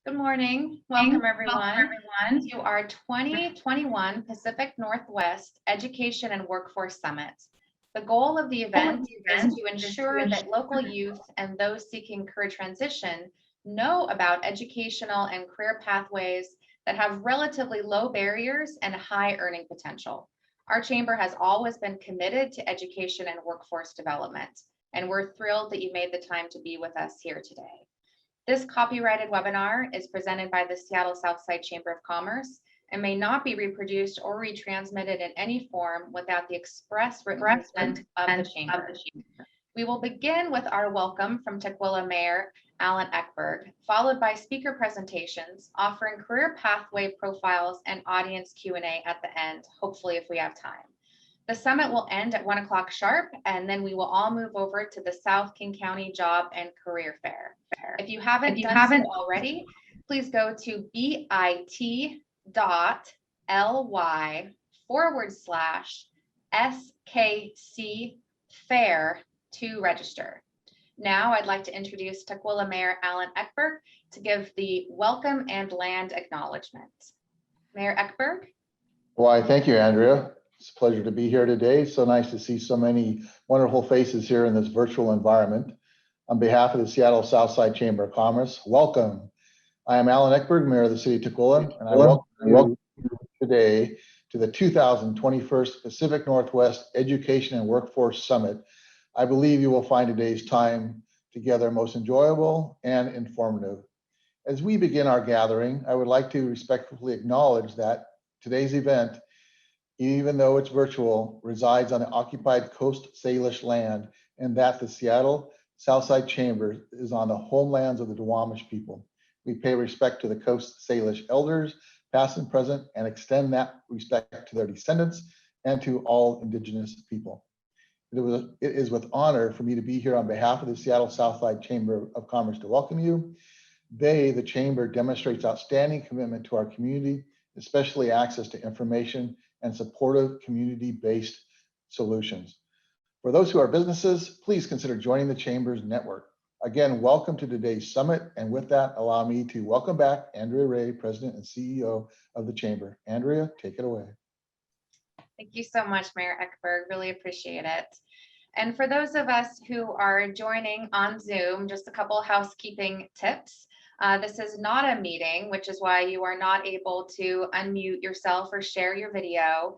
Good morning. Welcome everyone to our 2021 Pacific Northwest Education and Workforce Summit. The goal of the event is to ensure that local youth and those seeking career transition know about educational and career pathways that have relatively low barriers and high earning potential. Our chamber has always been committed to education and workforce development, and we're thrilled that you made the time to be with us here today. This copyrighted webinar is presented by the Seattle Southside Chamber of Commerce and may not be reproduced or retransmitted in any form without the express written consent of the chamber. We will begin with our welcome from Tukwila Mayor Alan Eckberg, followed by speaker presentations offering career pathway profiles and audience Q&A at the end, hopefully if we have time. The summit will end at 1 o'clock sharp, and then we will all move over to the South King County Job and Career Fair. If you haven't done so already, please go to bit.ly/SKC Fair to register. Now I'd like to introduce Tukwila Mayor Alan Eckberg to give the welcome and land acknowledgement. Mayor Eckberg. Why, thank you, Andrea. It's a pleasure to be here today. So nice to see so many wonderful faces here in this virtual environment. On behalf of the Seattle Southside Chamber of Commerce, welcome. I am Alan Eckberg, Mayor of the City of Tukwila, and I welcome you today to the 2021 Pacific Northwest Education and Workforce Summit. I believe you will find today's time together most enjoyable and informative. As we begin our gathering, I would like to respectfully acknowledge that today's event, even though it's virtual, resides on the occupied Coast Salish land, and that the Seattle Southside Chamber is on the homelands of the Duwamish people. We pay respect to the Coast Salish elders, past and present, and extend that respect to their descendants and to all Indigenous people. It is with honor for me to be here on behalf of the Seattle Southside Chamber of Commerce to welcome you. The Chamber, demonstrates outstanding commitment to our community, especially access to information and supportive community-based solutions. For those who are businesses, please consider joining the Chamber's network. Again, welcome to today's summit. And with that, allow me to welcome back Andrea Ray, President and CEO of the Chamber. Andrea, take it away. Thank you so much, Mayor Eckberg. Really appreciate it. And for those of us who are joining on Zoom, just a couple housekeeping tips. This is not a meeting, which is why you are not able to unmute yourself or share your video.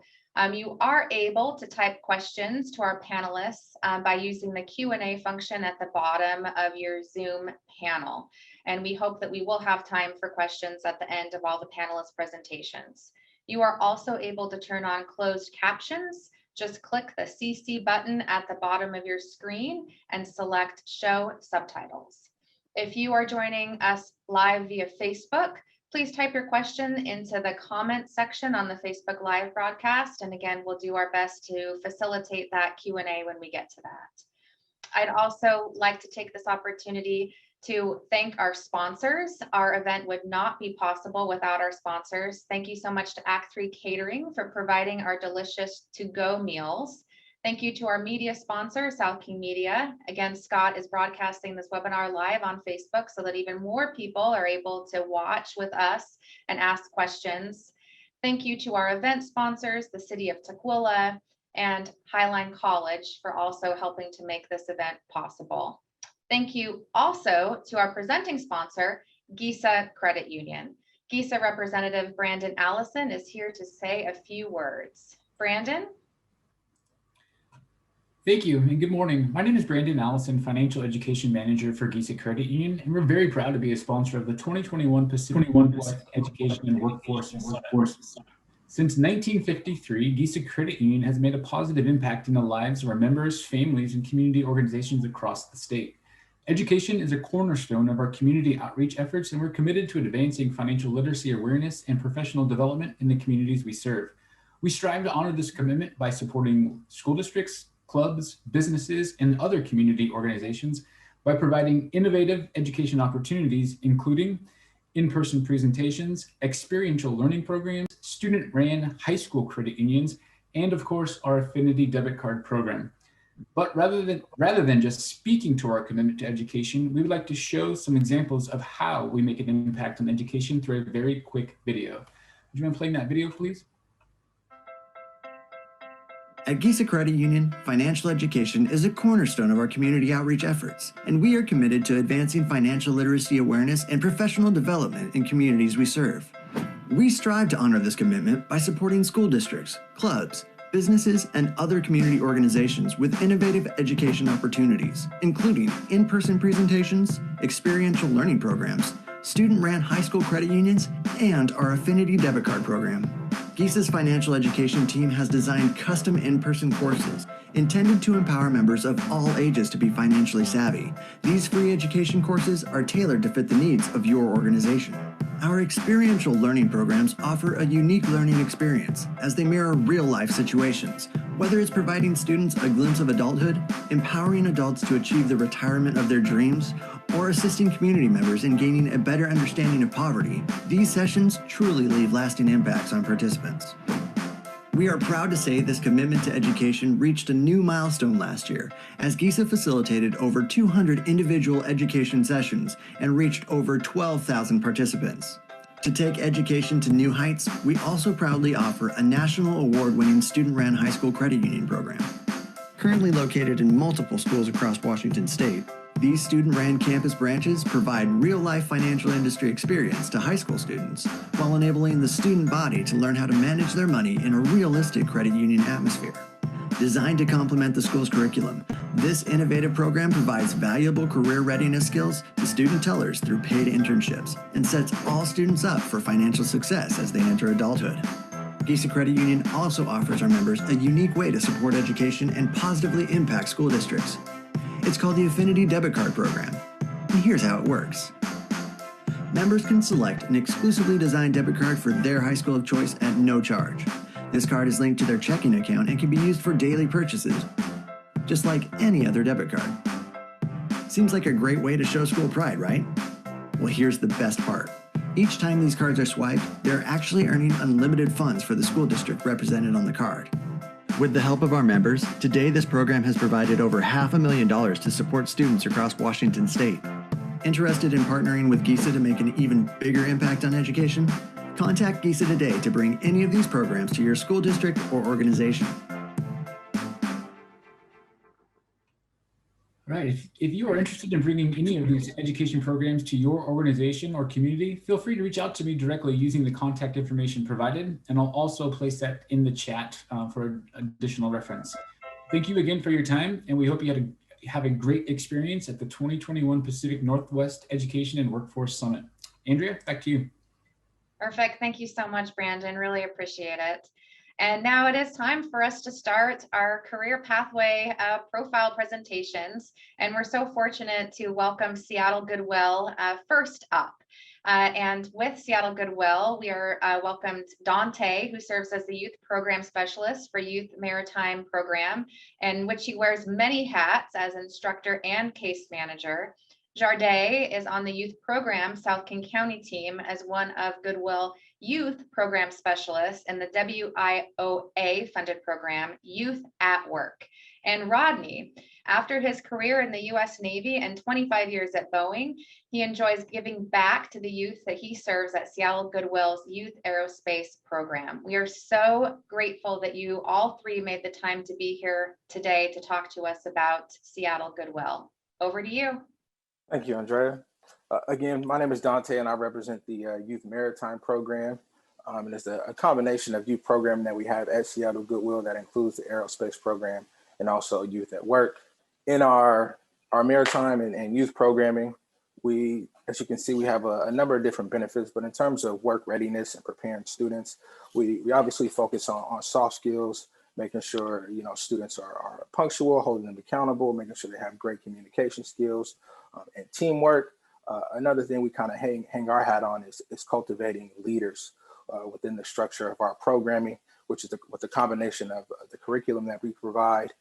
You are able to type questions to our panelists by using the Q&A function at the bottom of your Zoom panel. And we hope that we will have time for questions at the end of all the panelists' presentations. You are also able to turn on closed captions. Just click the CC button at the bottom of your screen and select Show Subtitles. If you are joining us live via Facebook, please type your question into the comment section on the Facebook Live broadcast. And again, we'll do our best to facilitate that Q&A when we get to that. I'd also like to take this opportunity to thank our sponsors. Our event would not be possible without our sponsors. Thank you so much to Act 3 Catering for providing our delicious to-go meals. Thank you to our media sponsor, South King Media. Again, Scott is broadcasting this webinar live on Facebook so that even more people are able to watch with us and ask questions. Thank you to our event sponsors, the City of Tukwila and Highline College, for also helping to make this event possible. Thank you also to our presenting sponsor, GISA Credit Union. GISA representative Brandon Allison is here to say a few words. Brandon? Thank you and good morning. My name is Brandon Allison, Financial Education Manager for GISA Credit Union, and we're very proud to be a sponsor of the 2021 Pacific Northwest Education and Workforce Summit. Since 1953, GISA Credit Union has made a positive impact in the lives of our members, families, and community organizations across the state. Education is a cornerstone of our community outreach efforts, and we're committed to advancing financial literacy awareness and professional development in the communities we serve. We strive to honor this commitment by supporting school districts, clubs, businesses, and other community organizations by providing innovative education opportunities, including in-person presentations, experiential learning programs, student-ran high school credit unions, and of course, our Affinity debit card program. But rather than just speaking to our commitment to education, we would like to show some examples of how we make an impact on education through a very quick video. Would you mind playing that video, please? At Giesa Credit Union, financial education is a cornerstone of our community outreach efforts, and we are committed to advancing financial literacy awareness and professional development in communities we serve. We strive to honor this commitment by supporting school districts, clubs, businesses, and other community organizations with innovative education opportunities, including in-person presentations, experiential learning programs, student-ran high school credit unions, and our Affinity debit card program. Giesa's financial education team has designed custom in-person courses intended to empower members of all ages to be financially savvy. These free education courses are tailored to fit the needs of your organization. Our experiential learning programs offer a unique learning experience as they mirror real-life situations, whether it's providing students a glimpse of adulthood, empowering adults to achieve the retirement of their dreams, or assisting community members in gaining a better understanding of poverty. These sessions truly leave lasting impacts on participants. We are proud to say this commitment to education reached a new milestone last year, as Giesa facilitated over 200 individual education sessions and reached over 12,000 participants. To take education to new heights, we also proudly offer a national award-winning student-ran high school credit union program. Currently located in multiple schools across Washington State, these student-ran campus branches provide real-life financial industry experience to high school students, while enabling the student body to learn how to manage their money in a realistic credit union atmosphere. Designed to complement the school's curriculum, this innovative program provides valuable career readiness skills to student tellers through paid internships and sets all students up for financial success as they enter adulthood. Giesa Credit Union also offers our members a unique way to support education and positively impact school districts. It's called the Affinity Debit Card Program, and here's how it works. Members can select an exclusively designed debit card for their high school of choice at no charge. This card is linked to their checking account and can be used for daily purchases, just like any other debit card. Seems like a great way to show school pride, right? Well, here's the best part. Each time these cards are swiped, they're actually earning unlimited funds for the school district represented on the card. With the help of our members, today this program has provided over $500,000 to support students across Washington State. Interested in partnering with Giesa to make an even bigger impact on education? Contact Giesa today to bring any of these programs to your school district or organization. Right. If you are interested in bringing any of these education programs to your organization or community, feel free to reach out to me directly using the contact information provided, and I'll also place that in the chat for additional reference. Thank you again for your time, and we hope you have a great experience at the 2021 Pacific Northwest Education and Workforce Summit. Andrea, back to you. Perfect. Thank you so much, Brandon. Really appreciate it. And now it is time for us to start our career pathway profile presentations. And we're so fortunate to welcome Seattle Goodwill first up. And with Seattle Goodwill, we are welcomed Dante, who serves as the Youth Program Specialist for Youth Maritime Program, in which he wears many hats as instructor and case manager. Jarday is on the Youth Program South King County team as one of Goodwill Youth Program Specialists in the WIOA funded program, Youth at Work. And Rodney, after his career in the US Navy and 25 years at Boeing, he enjoys giving back to the youth that he serves at Seattle Goodwill's Youth Aerospace Program. We are so grateful that you all three made the time to be here today to talk to us about Seattle Goodwill. Over to you. Thank you, Andrea. Again, my name is Dante, and I represent the Youth Maritime Program. And it's a combination of youth programming that we have at Seattle Goodwill that includes the aerospace program and also Youth at Work. In our maritime and youth programming, we, as you can see, we have a number of different benefits, but in terms of work readiness and preparing students, we obviously focus on soft skills, making sure students are punctual, holding them accountable, making sure they have great communication skills and teamwork. Another thing we kind of hang our hat on is cultivating leaders within the structure of our programming, which is with the combination of the curriculum that we provide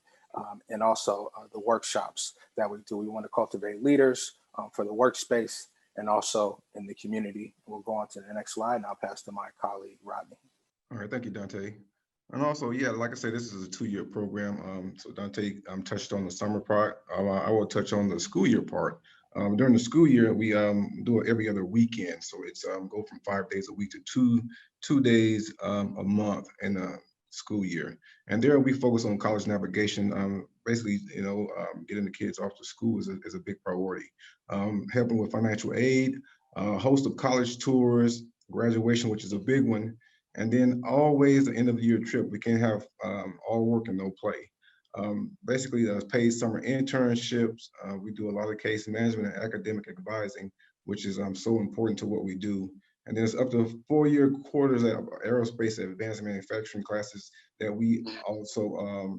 and also the workshops that we do. We want to cultivate leaders for the workspace and also in the community. We'll go on to the next slide, and I'll pass to my colleague, Rodney. All right, thank you, Dante. And also, yeah, like I said, this is a 2-year program. So Dante touched on the summer part. I will touch on the school year part. During the school year, we do it every other weekend. So it's go from 5 days a week to two days a month in the school year. And there we focus on college navigation. Basically, getting the kids off to school is a big priority. Helping with financial aid, host of college tours, graduation, which is a big one. And then always the end of the year trip, we can't have all work and no play. Basically, paid summer internships. We do a lot of case management and academic advising, which is so important to what we do. And then it's up to 4-year quarters at aerospace and advanced manufacturing classes that we also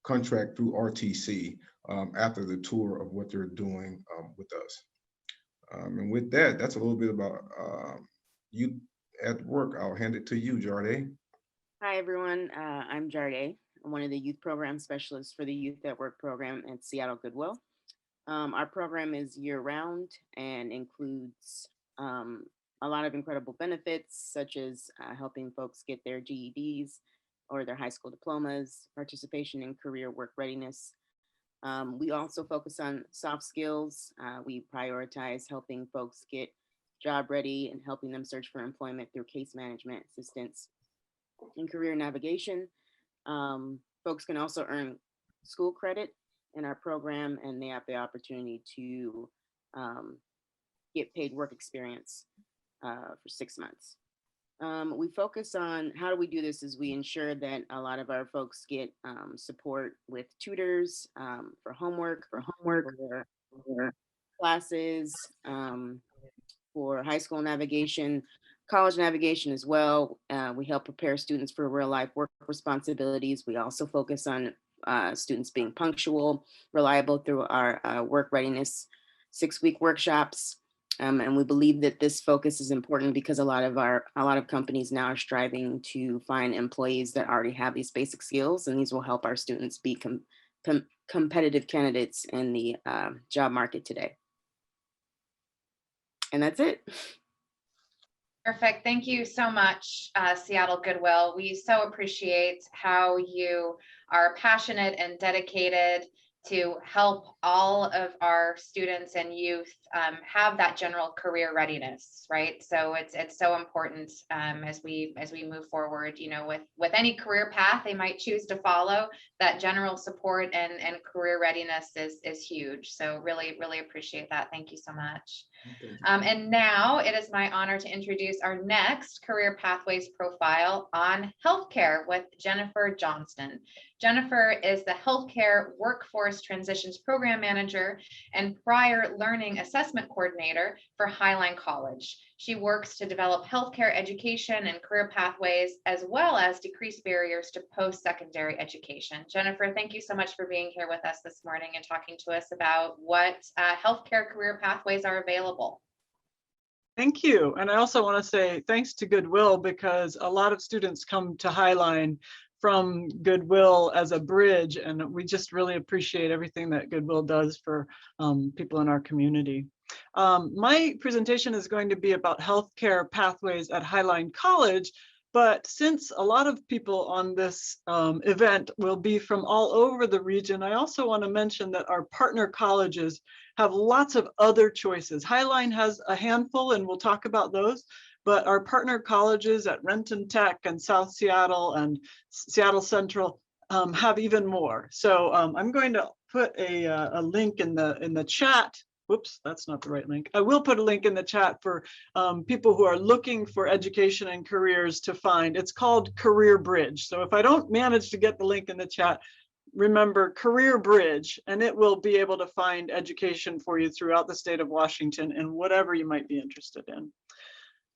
contract through RTC after the tour of what they're doing with us. And with that, that's a little bit about youth at work. I'll hand it to you, Jarde. Hi, everyone. I'm Jarde. I'm one of the youth program specialists for the Youth at Work program at Seattle Goodwill. Our program is year-round and includes a lot of incredible benefits, such as helping folks get their GEDs or their high school diplomas, participation in career work readiness. We also focus on soft skills. We prioritize helping folks get job ready and helping them search for employment through case management assistance and career navigation. Folks can also earn school credit in our program, and they have the opportunity to get paid work experience for 6 months. We focus on how do we do this is we ensure that a lot of our folks get support with tutors for homework, for classes, for high school navigation, college navigation as well. We help prepare students for real life work responsibilities. We also focus on students being punctual, reliable through our work readiness 6-week workshops. And we believe that this focus is important because a lot of companies now are striving to find employees that already have these basic skills, and these will help our students be competitive candidates in the job market today. And that's it. Perfect. Thank you so much, Seattle Goodwill. We so appreciate how you are passionate and dedicated to help all of our students and youth have that general career readiness, right? So it's so important as we move forward, with any career path they might choose to follow. That general support and career readiness is huge. So really, really appreciate that. Thank you so much. And now it is my honor to introduce our next career pathways profile on healthcare with Jennifer Johnston. Jennifer is the Healthcare Workforce Transitions Program Manager and Prior Learning Assessment Coordinator for Highline College. She works to develop healthcare education and career pathways, as well as decrease barriers to post-secondary education. Jennifer, thank you so much for being here with us this morning and talking to us about what healthcare career pathways are available. Thank you. And I also want to say thanks to Goodwill, because a lot of students come to Highline from Goodwill as a bridge, and we just really appreciate everything that Goodwill does for people in our community. My presentation is going to be about healthcare pathways at Highline College, but since a lot of people on this event will be from all over the region, I also want to mention that our partner colleges have lots of other choices. Highline has a handful, and we'll talk about those, but our partner colleges at Renton Tech and South Seattle and Seattle Central have even more. So I'm going to put a link in the chat. Whoops, that's not the right link. I will put a link in the chat for people who are looking for education and careers to find. It's called Career Bridge. So if I don't manage to get the link in the chat, remember Career Bridge, and it will be able to find education for you throughout the state of Washington and whatever you might be interested in.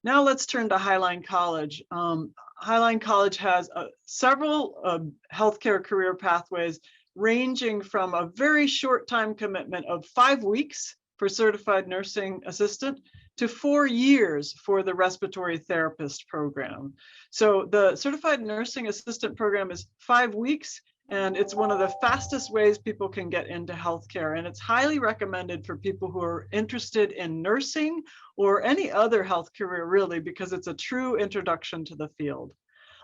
Now let's turn to Highline College. Highline College has several healthcare career pathways ranging from a very short time commitment of 5 weeks for certified nursing assistant to 4 years for the respiratory therapist program. So the certified nursing assistant program is 5 weeks, and it's one of the fastest ways people can get into healthcare. And it's highly recommended for people who are interested in nursing or any other health career, really, because it's a true introduction to the field.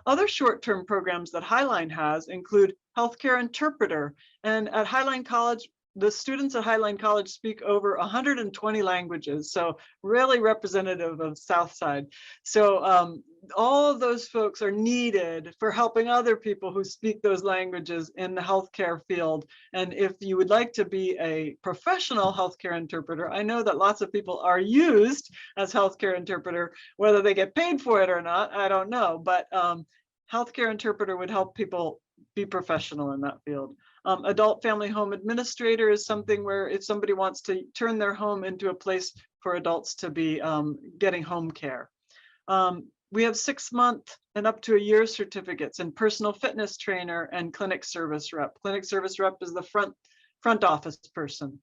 Other short-term programs that Highline has include healthcare interpreter. And at Highline College, the students at Highline College speak over 120 languages, so really representative of Southside. So all of those folks are needed for helping other people who speak those languages in the healthcare field. And if you would like to be a professional healthcare interpreter, I know that lots of people are used as healthcare interpreter, whether they get paid for it or not, I don't know, but healthcare interpreter would help people be professional in that field. Adult family home administrator is something where if somebody wants to turn their home into a place for adults to be getting home care. We have 6-month and up to a year certificates in personal fitness trainer and clinic service rep. Clinic service rep is the front office person.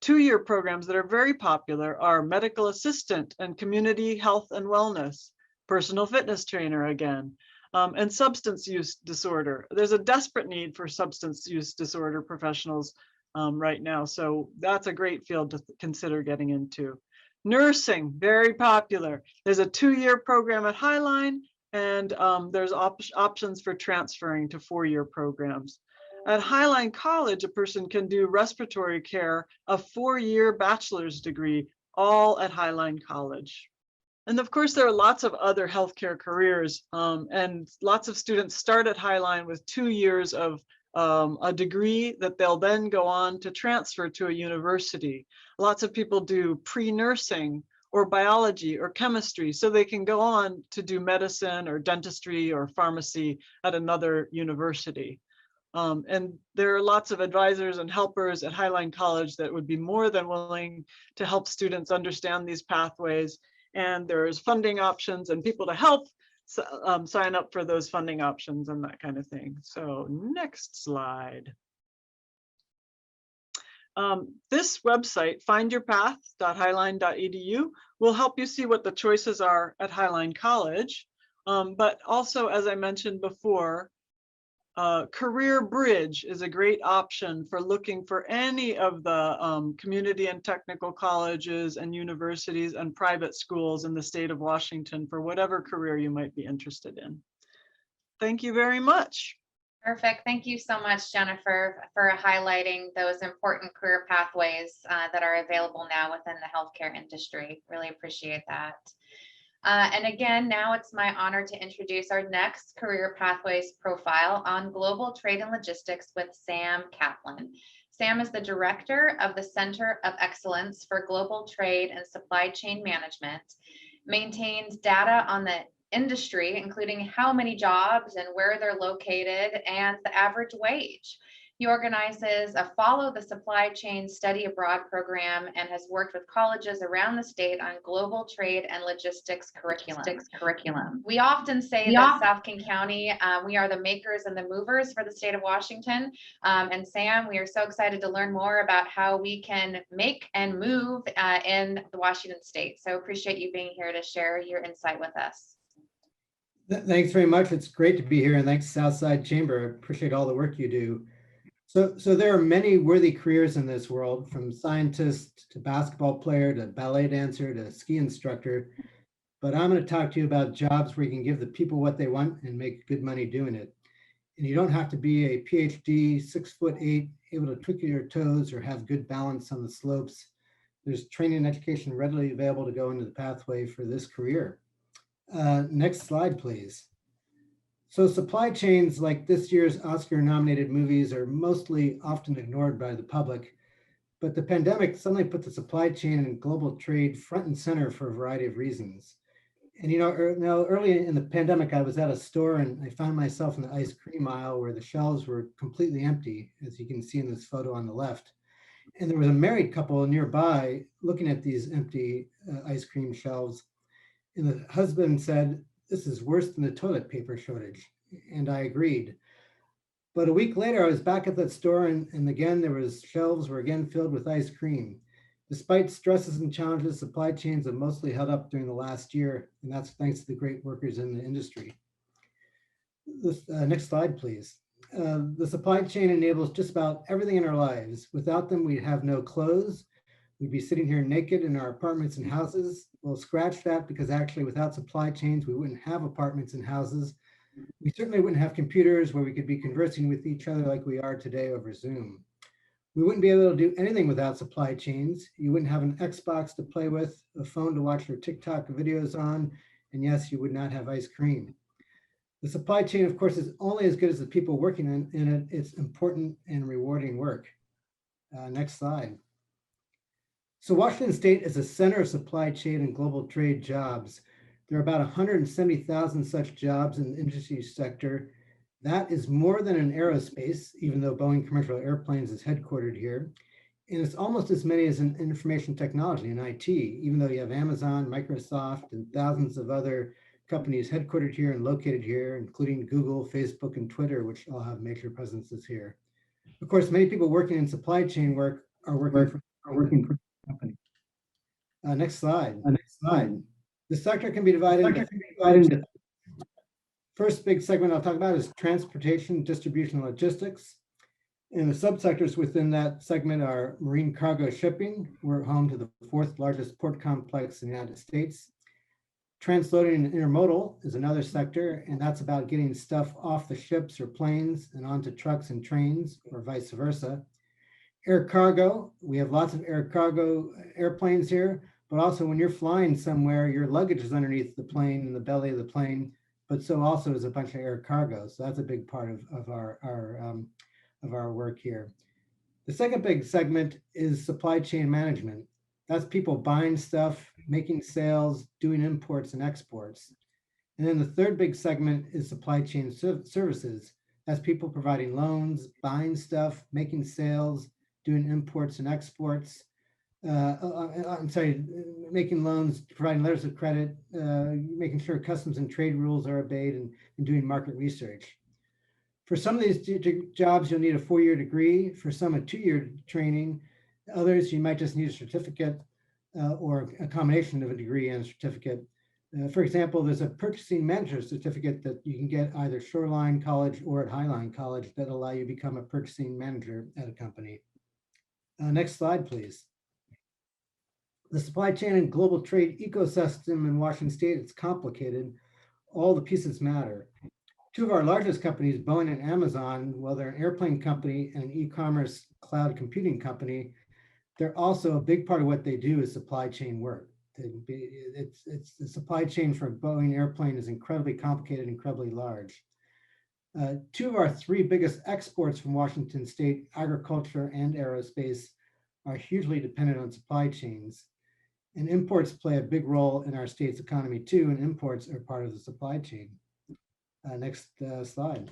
2-year programs that are very popular are medical assistant and community health and wellness, personal fitness trainer again, and substance use disorder. There's a desperate need for substance use disorder professionals right now. So that's a great field to consider getting into. Nursing, very popular. There's a 2-year program at Highline, and there's options for transferring to 4-year programs. At Highline College, a person can do respiratory care, a 4-year bachelor's degree, all at Highline College. And of course, there are lots of other healthcare careers, and lots of students start at Highline with 2 years of a degree that they'll then go on to transfer to a university. Lots of people do pre-nursing or biology or chemistry, so they can go on to do medicine or dentistry or pharmacy at another university. And there are lots of advisors and helpers at Highline College that would be more than willing to help students understand these pathways. And there's funding options and people to help sign up for those funding options and that kind of thing. So next slide. This website, findyourpath.highline.edu, will help you see what the choices are at Highline College. But also, as I mentioned before, Career Bridge is a great option for looking for any of the community and technical colleges and universities and private schools in the state of Washington for whatever career you might be interested in. Thank you very much. Perfect. Thank you so much, Jennifer, for highlighting those important career pathways that are available now within the healthcare industry. Really appreciate that. And again, now it's my honor to introduce our next career pathways profile on global trade and logistics with Sam Kaplan. Sam is the director of the Center of Excellence for Global Trade and Supply Chain Management, maintains data on the industry, including how many jobs and where they're located and the average wage. He organizes a Follow the Supply Chain Study Abroad program and has worked with colleges around the state on global trade and logistics curriculum. We often say that South King County, we are the makers and the movers for the state of Washington. And Sam, we are so excited to learn more about how we can make and move in the Washington state. So appreciate you being here to share your insight with us. Thanks very much. It's great to be here, and thanks Southside Chamber. I appreciate all the work you do. So there are many worthy careers in this world, from scientist to basketball player to ballet dancer to ski instructor. But I'm going to talk to you about jobs where you can give the people what they want and make good money doing it. And you don't have to be a PhD, 6'8", able to twinkle your toes or have good balance on the slopes. There's training and education readily available to go into the pathway for this career. Next slide, please. So supply chains like this year's Oscar-nominated movies are mostly often ignored by the public, but the pandemic suddenly put the supply chain and global trade front and center for a variety of reasons. And early in the pandemic, I was at a store and I found myself in the ice cream aisle where the shelves were completely empty, as you can see in this photo on the left. And there was a married couple nearby looking at these empty ice cream shelves. And the husband said, "This is worse than the toilet paper shortage." And I agreed. But a week later, I was back at that store and again, shelves were again filled with ice cream. Despite stresses and challenges, supply chains have mostly held up during the last year, and that's thanks to the great workers in the industry. Next slide, please. The supply chain enables just about everything in our lives. Without them, we'd have no clothes. We'd be sitting here naked in our apartments and houses. Well, scratch that, because actually without supply chains, we wouldn't have apartments and houses. We certainly wouldn't have computers where we could be conversing with each other like we are today over Zoom. We wouldn't be able to do anything without supply chains. You wouldn't have an Xbox to play with, a phone to watch your TikTok videos on, and yes, you would not have ice cream. The supply chain, of course, is only as good as the people working in it. It's important and rewarding work. Next slide. So Washington State is a center of supply chain and global trade jobs. There are about 170,000 such jobs in the industry sector. That is more than in aerospace, even though Boeing Commercial Airplanes is headquartered here. And it's almost as many as in information technology and IT, even though you have Amazon, Microsoft, and thousands of other companies headquartered here and located here, including Google, Facebook, and Twitter, which all have major presences here. Of course, many people working in supply chain work are working for the company. Next slide. The sector can be divided into first big segment I'll talk about is transportation, distribution, and logistics. And the subsectors within that segment are marine cargo shipping. We're home to the 4th largest port complex in the United States. Transloading and intermodal is another sector, and that's about getting stuff off the ships or planes and onto trucks and trains, or vice versa. Air cargo, we have lots of air cargo airplanes here, but also when you're flying somewhere, your luggage is underneath the plane in the belly of the plane, but so also is a bunch of air cargo. So that's a big part of our work here. The second big segment is supply chain management. That's people buying stuff, making sales, doing imports and exports. And then the third big segment is supply chain services. That's people providing loans, buying stuff, making sales, doing imports and exports. Making loans, providing letters of credit, making sure customs and trade rules are obeyed, and doing market research. For some of these jobs, you'll need a 4-year degree. For some, a 2-year training. Others, you might just need a certificate or a combination of a degree and a certificate. For example, there's a purchasing manager certificate that you can get either Shoreline College or at Highline College that allow you to become a purchasing manager at a company. Next slide, please. The supply chain and global trade ecosystem in Washington State, it's complicated. All the pieces matter. Two of our largest companies, Boeing and Amazon, well, they're an airplane company and an e-commerce cloud computing company. They're also a big part of what they do is supply chain work. It's the supply chain for a Boeing airplane is incredibly complicated, incredibly large. 2 of our 3 biggest exports from Washington State, agriculture and aerospace, are hugely dependent on supply chains. And imports play a big role in our state's economy too, and imports are part of the supply chain. Next slide.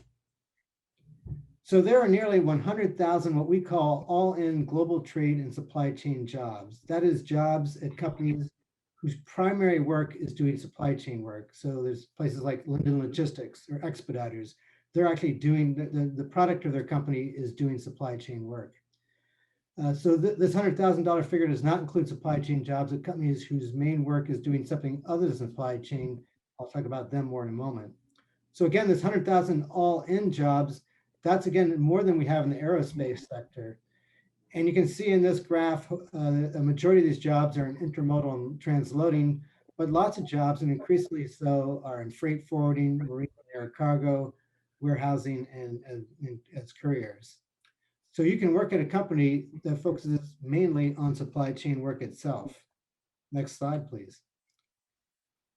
So there are nearly 100,000 what we call all-in global trade and supply chain jobs. That is jobs at companies whose primary work is doing supply chain work. So there's places like Linden Logistics or Expeditors. They're actually doing, the product of their company is doing supply chain work. So this $100,000 figure does not include supply chain jobs at companies whose main work is doing something other than supply chain. I'll talk about them more in a moment. So again, this 100,000 all-in jobs, that's again more than we have in the aerospace sector. And you can see in this graph, a majority of these jobs are in intermodal and transloading, but lots of jobs, and increasingly so, are in freight forwarding, marine and air cargo, warehousing, and as couriers. So you can work at a company that focuses mainly on supply chain work itself. Next slide, please.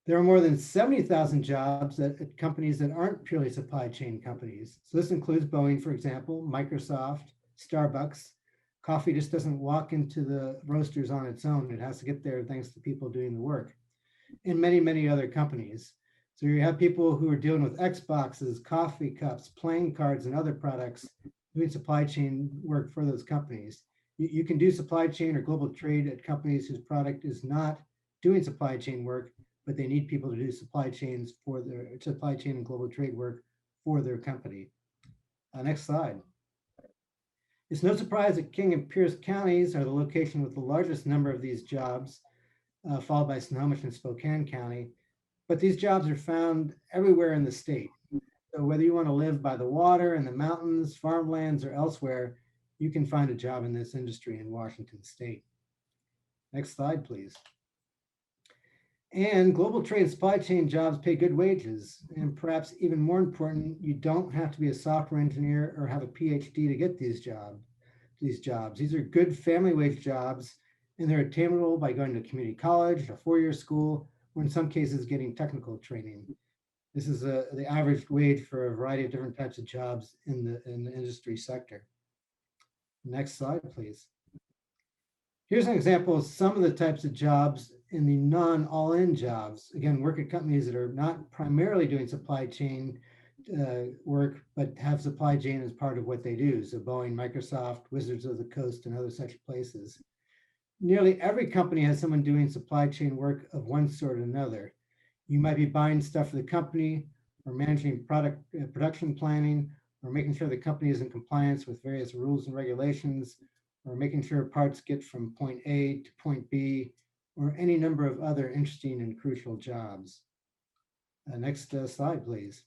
There are more than 70,000 jobs at companies that aren't purely supply chain companies. So this includes Boeing, for example, Microsoft, Starbucks. Coffee just doesn't walk into the roasters on its own. It has to get there thanks to people doing the work. And many, many other companies. So you have people who are dealing with Xboxes, coffee cups, playing cards, and other products doing supply chain work for those companies. You can do supply chain or global trade at companies whose product is not doing supply chain work, but they need people to do supply chains for their supply chain and global trade work for their company. Next slide. It's no surprise that King and Pierce counties are the location with the largest number of these jobs, followed by Snohomish and Spokane County. But these jobs are found everywhere in the state. So whether you want to live by the water, in the mountains, farmlands, or elsewhere, you can find a job in this industry in Washington State. Next slide, please. And global trade and supply chain jobs pay good wages. And perhaps even more important, you don't have to be a software engineer or have a PhD to get these jobs. These are good family wage jobs, and they're attainable by going to community college, a four-year school, or in some cases getting technical training. This is the average wage for a variety of different types of jobs in the industry sector. Next slide, please. Here's an example of some of the types of jobs in the non-all-in jobs. Again, work at companies that are not primarily doing supply chain work, but have supply chain as part of what they do. So Boeing, Microsoft, Wizards of the Coast, and other such places. Nearly every company has someone doing supply chain work of one sort or another. You might be buying stuff for the company, or managing production planning, or making sure the company is in compliance with various rules and regulations, or making sure parts get from point A to point B, or any number of other interesting and crucial jobs. Next slide, please.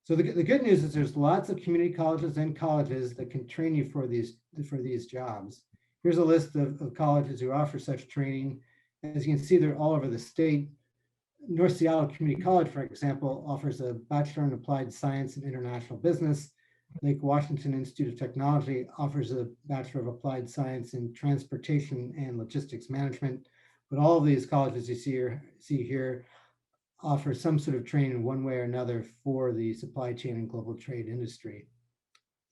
So the good news is there's lots of community colleges and colleges that can train you for these jobs. Here's a list of colleges who offer such training. As you can see, they're all over the state. North Seattle Community College, for example, offers a Bachelor in Applied Science and International Business. Lake Washington Institute of Technology offers a Bachelor of Applied Science in Transportation and Logistics Management. But all of these colleges you see here offer some sort of training one way or another for the supply chain and global trade industry.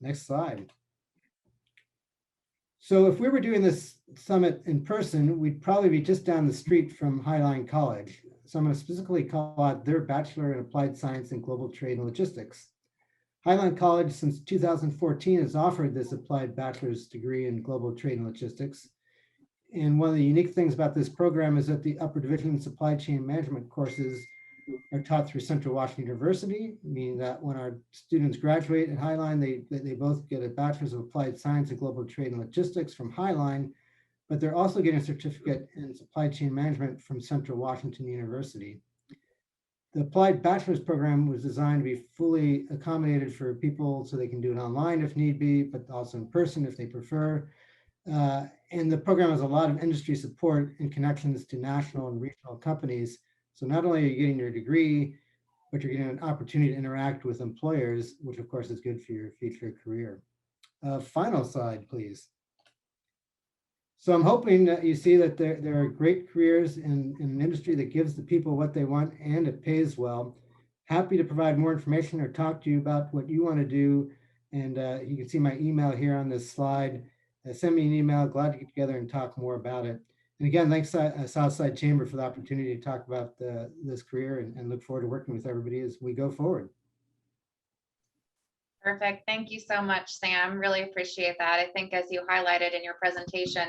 Next slide. So if we were doing this summit in person, we'd probably be just down the street from Highline College. So I'm going to specifically call out their Bachelor in Applied Science in Global Trade and Logistics. Highline College since 2014 has offered this applied bachelor's degree in global trade and logistics. And one of the unique things about this program is that the upper division supply chain management courses are taught through Central Washington University, meaning that when our students graduate at Highline, they both get a Bachelor's of Applied Science in Global Trade and Logistics from Highline, but they're also getting a certificate in supply chain management from Central Washington University. The applied bachelor's program was designed to be fully accommodated for people so they can do it online if need be, but also in person if they prefer. And the program has a lot of industry support and connections to national and regional companies. So not only are you getting your degree, but you're getting an opportunity to interact with employers, which of course is good for your future career. Final slide, please. So I'm hoping that you see that there are great careers in an industry that gives the people what they want and it pays well. Happy to provide more information or talk to you about what you want to do. And you can see my email here on this slide. Send me an email, glad to get together and talk more about it. And again, thanks Southside Chamber for the opportunity to talk about this career and look forward to working with everybody as we go forward. Perfect. Thank you so much, Sam. Really appreciate that. I think as you highlighted in your presentation,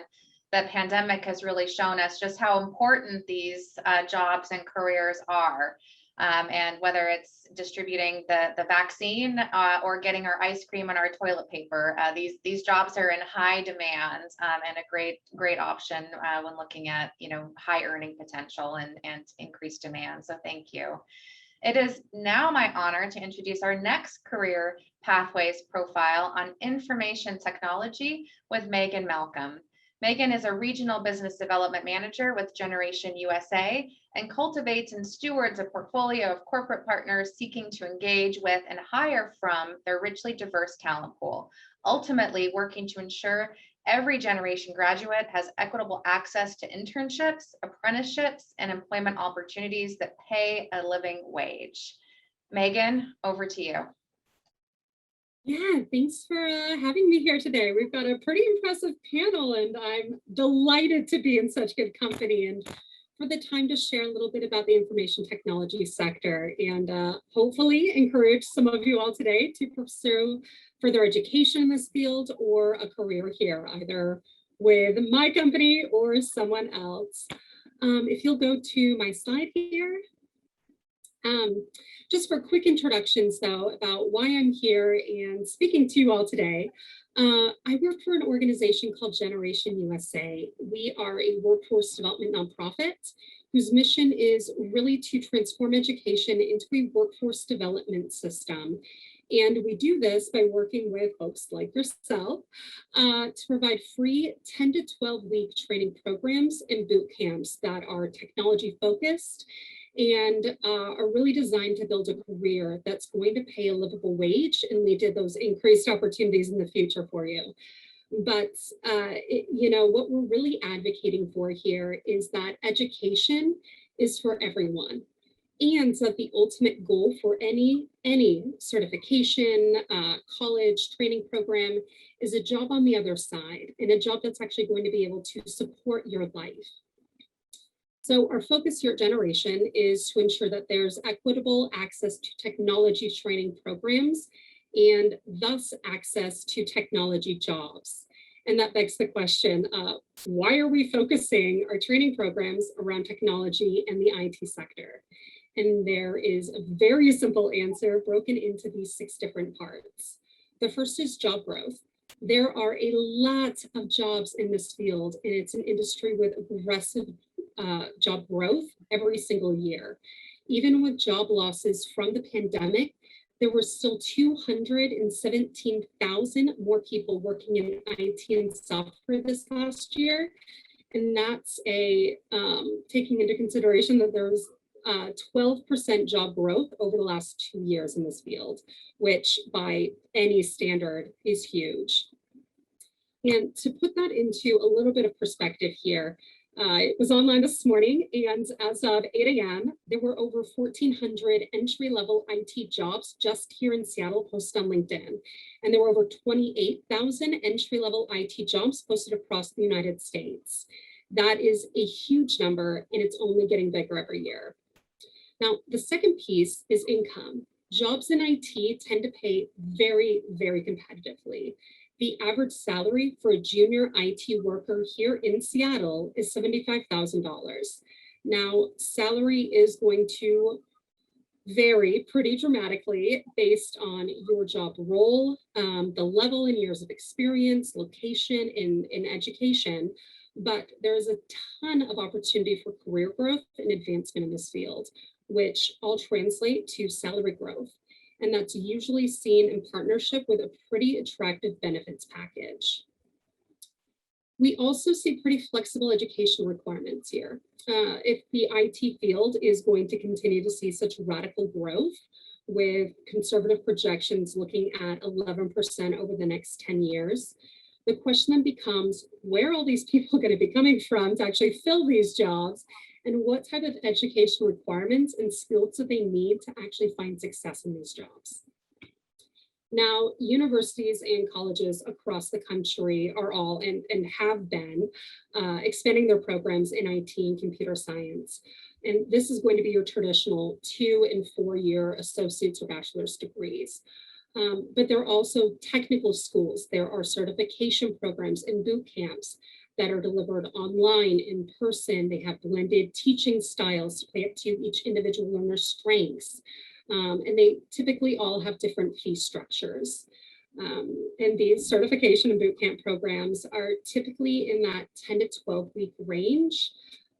the pandemic has really shown us just how important these jobs and careers are. And whether it's distributing the vaccine or getting our ice cream and our toilet paper, these jobs are in high demand and a great option when looking at high earning potential and increased demand. So thank you. It is now my honor to introduce our next career pathways profile on information technology with Megan Malcolm. Megan is a regional business development manager with Generation USA and cultivates and stewards a portfolio of corporate partners seeking to engage with and hire from their richly diverse talent pool, ultimately working to ensure every generation graduate has equitable access to internships, apprenticeships, and employment opportunities that pay a living wage. Megan, over to you. Yeah, thanks for having me here today. We've got a pretty impressive panel and I'm delighted to be in such good company and for the time to share a little bit about the information technology sector and hopefully encourage some of you all today to pursue further education in this field or a career here, either with my company or someone else. If you'll go to my slide here. Just for quick introductions though, about why I'm here and speaking to you all today. I work for an organization called Generation USA. We are a workforce development nonprofit whose mission is really to transform education into a workforce development system. And we do this by working with folks like yourself to provide free 10 to 12-week training programs and boot camps that are technology focused and are really designed to build a career that's going to pay a livable wage and lead to those increased opportunities in the future for you. But, what we're really advocating for here is that education is for everyone. And so that the ultimate goal for any certification, college, training program is a job on the other side, and a job that's actually going to be able to support your life. So our focus here at Generation is to ensure that there's equitable access to technology training programs and thus access to technology jobs. And that begs the question, why are we focusing our training programs around technology and the IT sector? And there is a very simple answer broken into these 6 different parts. The first is job growth. There are a lot of jobs in this field, and it's an industry with aggressive job growth every single year. Even with job losses from the pandemic, there were still 217,000 more people working in IT and software this last year. And that's taking into consideration that there's 12% job growth over the last 2 years in this field, which by any standard is huge. And to put that into a little bit of perspective here, it was online this morning, and as of 8 a.m., there were over 1,400 entry-level IT jobs just here in Seattle posted on LinkedIn. And there were over 28,000 entry-level IT jobs posted across the United States. That is a huge number, and it's only getting bigger every year. Now, the second piece is income. Jobs in IT tend to pay very, very competitively. The average salary for a junior IT worker here in Seattle is $75,000. Now, salary is going to vary pretty dramatically based on your job role, the level and years of experience, location in education, but there's a ton of opportunity for career growth and advancement in this field, which all translate to salary growth. And that's usually seen in partnership with a pretty attractive benefits package. We also see pretty flexible education requirements here. If the IT field is going to continue to see such radical growth, with conservative projections looking at 11% over the next 10 years, the question then becomes, where are all these people going to be coming from to actually fill these jobs? And what type of education requirements and skills do they need to actually find success in these jobs? Now, universities and colleges across the country are all and have been expanding their programs in IT and computer science. And this is going to be your traditional 2- and 4-year associate's or bachelor's degrees. But there are also technical schools. There are certification programs and boot camps that are delivered online, in person. They have blended teaching styles to play up to each individual learner's strengths. And they typically all have different fee structures. And these certification and bootcamp programs are typically in that 10 to 12-week range.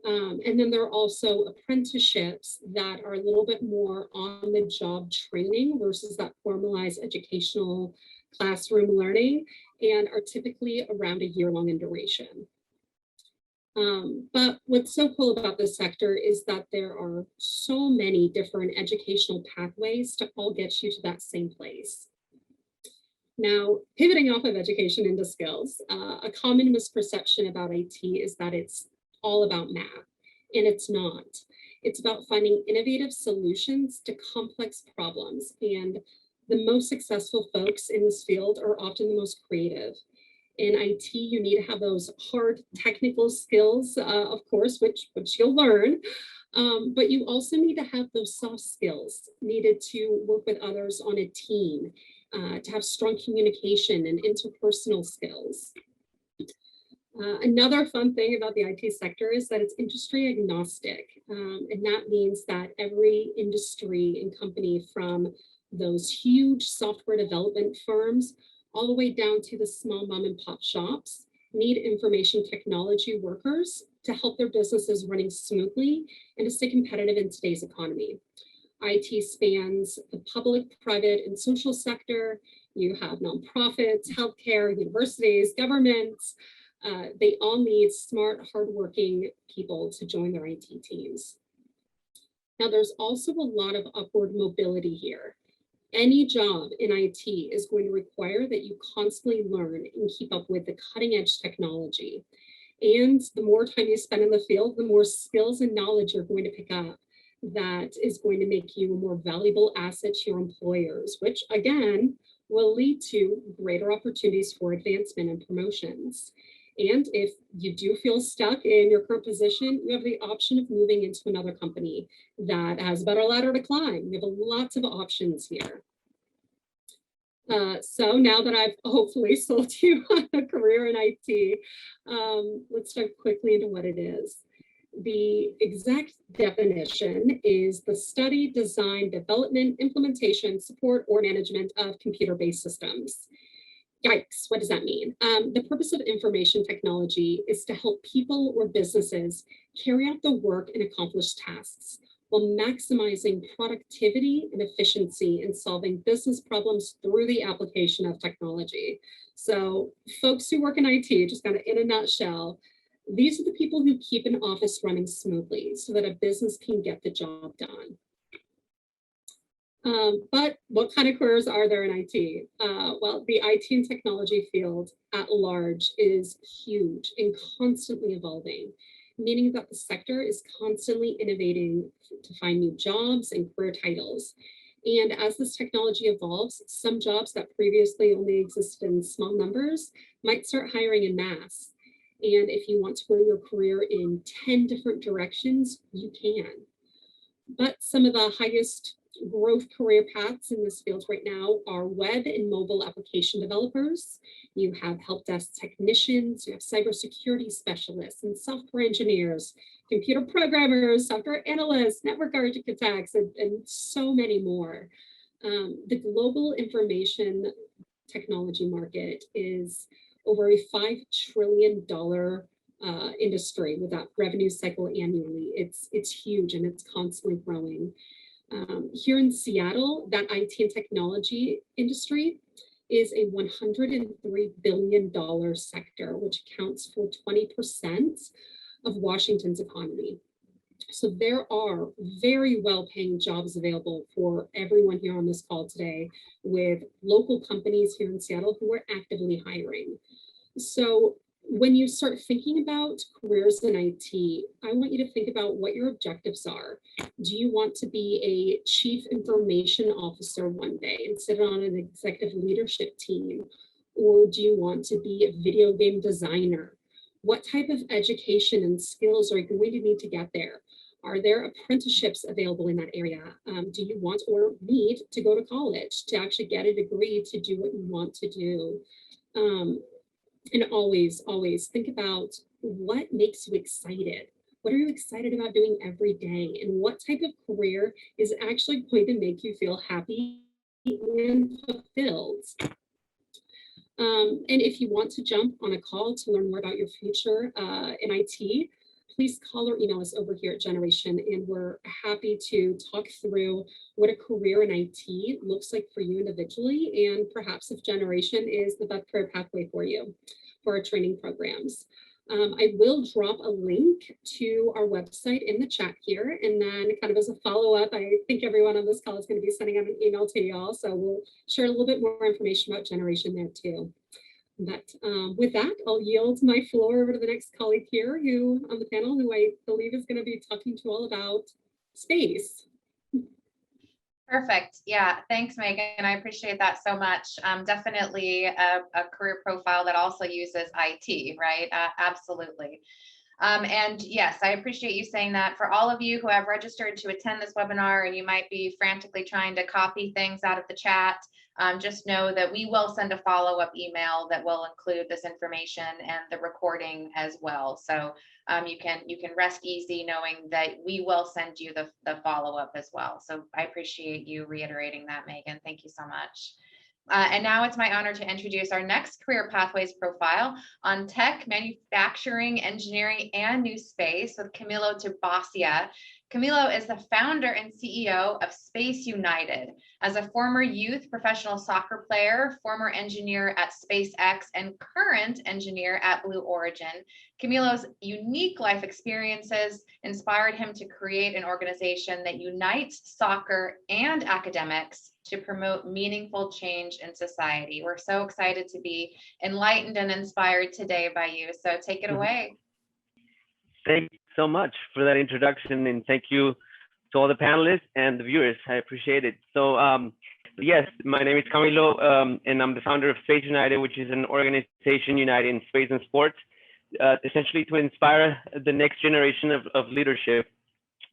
And then there are also apprenticeships that are a little bit more on the job training versus that formalized educational classroom learning, and are typically around a year-long in duration. But what's so cool about this sector is that there are so many different educational pathways to all get you to that same place. Now, pivoting off of education into skills, a common misperception about IT is that it's all about math, and it's not. It's about finding innovative solutions to complex problems, and the most successful folks in this field are often the most creative. In IT, you need to have those hard technical skills, of course, which you'll learn, but you also need to have those soft skills needed to work with others on a team, to have strong communication and interpersonal skills. Another fun thing about the IT sector is that it's industry agnostic, and that means that every industry and company, from those huge software development firms all the way down to the small mom and pop shops, need information technology workers to help their businesses running smoothly and to stay competitive in today's economy. IT spans the public, private, and social sector. You have nonprofits, healthcare, universities, governments. They all need smart, hardworking people to join their IT teams. Now, there's also a lot of upward mobility here. Any job in IT is going to require that you constantly learn and keep up with the cutting edge technology. And the more time you spend in the field, the more skills and knowledge you're going to pick up. That is going to make you a more valuable asset to your employers, which again, will lead to greater opportunities for advancement and promotions. And if you do feel stuck in your current position, you have the option of moving into another company that has a better ladder to climb. We have lots of options here. So now that I've hopefully sold you on a career in IT, let's dive quickly into what it is. The exact definition is the study, design, development, implementation, support, or management of computer-based systems. Yikes, what does that mean? The purpose of information technology is to help people or businesses carry out the work and accomplish tasks while maximizing productivity and efficiency in solving business problems through the application of technology. So folks who work in IT, just kind of in a nutshell, these are the people who keep an office running smoothly so that a business can get the job done. But what kind of careers are there in IT? Well, the IT and technology field at large is huge and constantly evolving, meaning that the sector is constantly innovating to find new jobs and career titles. And as this technology evolves, some jobs that previously only existed in small numbers might start hiring in mass. And if you want to grow your career in 10 different directions, you can. But some of the highest growth career paths in this field right now are web and mobile application developers. You have help desk technicians, you have cybersecurity specialists and software engineers, computer programmers, software analysts, network architects, and so many more. The global information technology market is over a $5 trillion industry with that revenue cycle annually. It's huge and it's constantly growing. Here in Seattle, that IT and technology industry is a $103 billion sector, which accounts for 20% of Washington's economy. So there are very well-paying jobs available for everyone here on this call today with local companies here in Seattle who are actively hiring. So when you start thinking about careers in IT, I want you to think about what your objectives are. Do you want to be a chief information officer one day and sit on an executive leadership team? Or do you want to be a video game designer? What type of education and skills are you going to need to get there? Are there apprenticeships available in that area? Do you want or need to go to college to actually get a degree to do what you want to do? And always think about what makes you excited. What are you excited about doing every day? And what type of career is actually going to make you feel happy and fulfilled? And if you want to jump on a call to learn more about your future in IT, please call or email us over here at Generation, and we're happy to talk through what a career in IT looks like for you individually, and perhaps if Generation is the best career pathway for you for our training programs. I will drop a link to our website in the chat here, and then kind of as a follow-up, I think everyone on this call is going to be sending out an email to y'all, so we'll share a little bit more information about Generation there too. But with that, I'll yield my floor over to the next colleague here who on the panel, who I believe is going to be talking to you all about space. Perfect. Yeah, thanks, Megan. I appreciate that so much. Definitely a career profile that also uses IT, right? Absolutely. And yes, I appreciate you saying that. For all of you who have registered to attend this webinar and you might be frantically trying to copy things out of the chat, just know that we will send a follow-up email that will include this information and the recording as well. So you can rest easy knowing that we will send you the follow-up as well. So I appreciate you reiterating that, Megan. Thank you so much. And now it's my honor to introduce our next career pathways profile on tech, manufacturing, engineering, and new space with Camilo Tobasia. Camilo is the founder and CEO of Space United. As a former youth professional soccer player, former engineer at SpaceX, and current engineer at Blue Origin, Camilo's unique life experiences inspired him to create an organization that unites soccer and academics to promote meaningful change in society. We're so excited to be enlightened and inspired today by you. So take it away. Thank you so much for that introduction, and thank you to all the panelists and the viewers. I appreciate it. So yes, my name is Camilo, and I'm the founder of Space United, which is an organization uniting space and sports, essentially to inspire the next generation of leadership.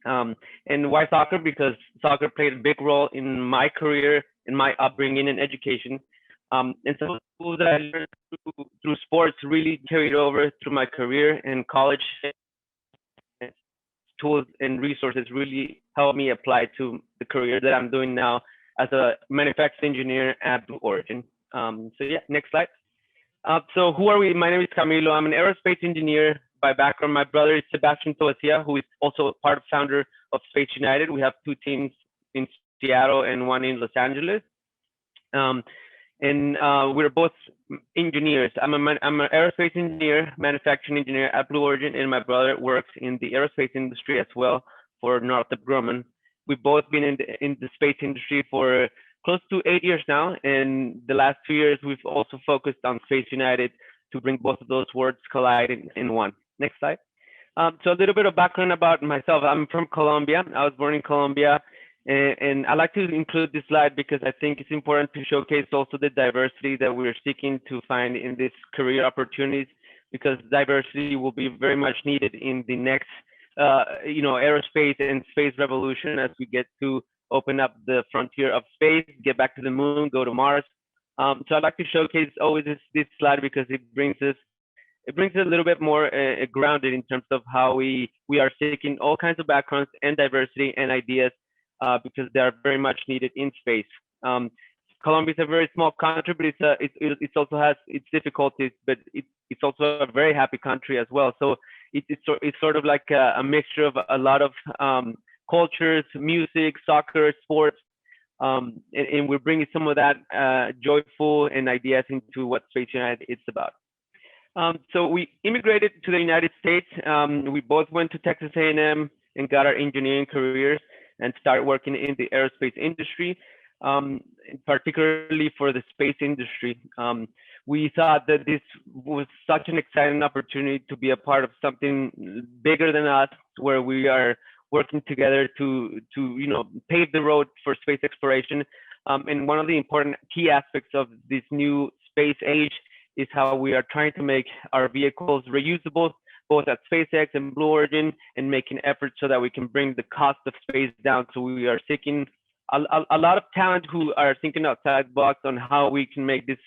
And why soccer? Because soccer played a big role in my career, in my upbringing and education. And so tools that I learned through sports really carried over through my career in college. Tools and resources really helped me apply to the career that I'm doing now as a manufacturing engineer at Blue Origin. So yeah, next slide. So who are we? My name is Camilo. I'm an aerospace engineer by background. My brother is Sebastian Tobasia, who is also part of founder of Space United. We have two teams in Seattle and one in Los Angeles. And we're both engineers. I'm an aerospace engineer, manufacturing engineer at Blue Origin, and my brother works in the aerospace industry as well for Northrop Grumman. We've both been in the space industry for close to 8 years now, and the last 2 years we've also focused on Space United to bring both of those words collide in one. Next slide. So a little bit of background about myself. I'm from Colombia. I was born in Colombia. And I like to include this slide because I think it's important to showcase also the diversity that we're seeking to find in this career opportunities, because diversity will be very much needed in the next, aerospace and space revolution as we get to open up the frontier of space, get back to the moon, go to Mars. So I'd like to showcase always this slide because it brings it a little bit more grounded in terms of how we are seeking all kinds of backgrounds and diversity and ideas. Because they are very much needed in space. Colombia is a very small country, but it also has its difficulties, but it's also a very happy country as well. So it's sort of like a mixture of a lot of cultures, music, soccer, sports, and we're bringing some of that joyful and ideas into what Space United is about. So we immigrated to the United States. We both went to Texas A&M and got our engineering careers and started working in the aerospace industry, particularly for the space industry. We thought that this was such an exciting opportunity to be a part of something bigger than us, where we are working together to pave the road for space exploration. And one of the important key aspects of this new space age is how we are trying to make our vehicles reusable, both at SpaceX and Blue Origin, and making efforts so that we can bring the cost of space down. So we are seeking a lot of talent who are thinking outside the box on how we can make this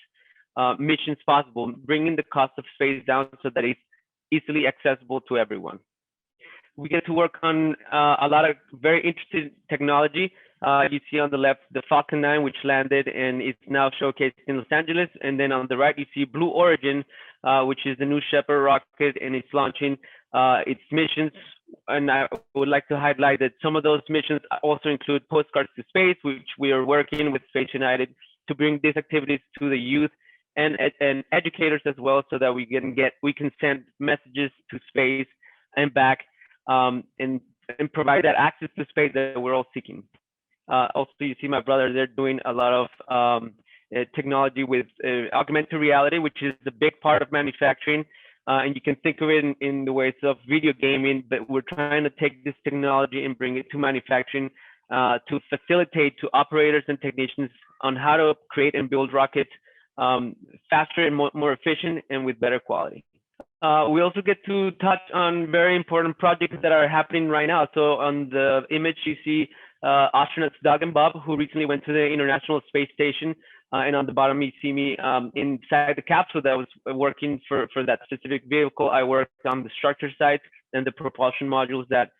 missions possible, bringing the cost of space down so that it's easily accessible to everyone. We get to work on a lot of very interesting technology. You see on the left the Falcon 9, which landed and is now showcased in Los Angeles. And then on the right, you see Blue Origin, which is the New Shepard rocket, and it's launching its missions. And I would like to highlight that some of those missions also include postcards to space, which we are working with Space United to bring these activities to the youth and educators as well, so that we can send messages to space and back, and provide that access to space that we're all seeking. Also, you see my brother, they're doing a lot of technology with augmented reality, which is the big part of manufacturing. And you can think of it in the ways of video gaming, but we're trying to take this technology and bring it to manufacturing to facilitate to operators and technicians on how to create and build rockets faster and more efficient and with better quality. We also get to touch on very important projects that are happening right now. So on the image, you see astronauts Doug and Bob, who recently went to the International Space Station. And on the bottom, you see me inside the capsule that was working for that specific vehicle. I worked on the structure side and the propulsion modules that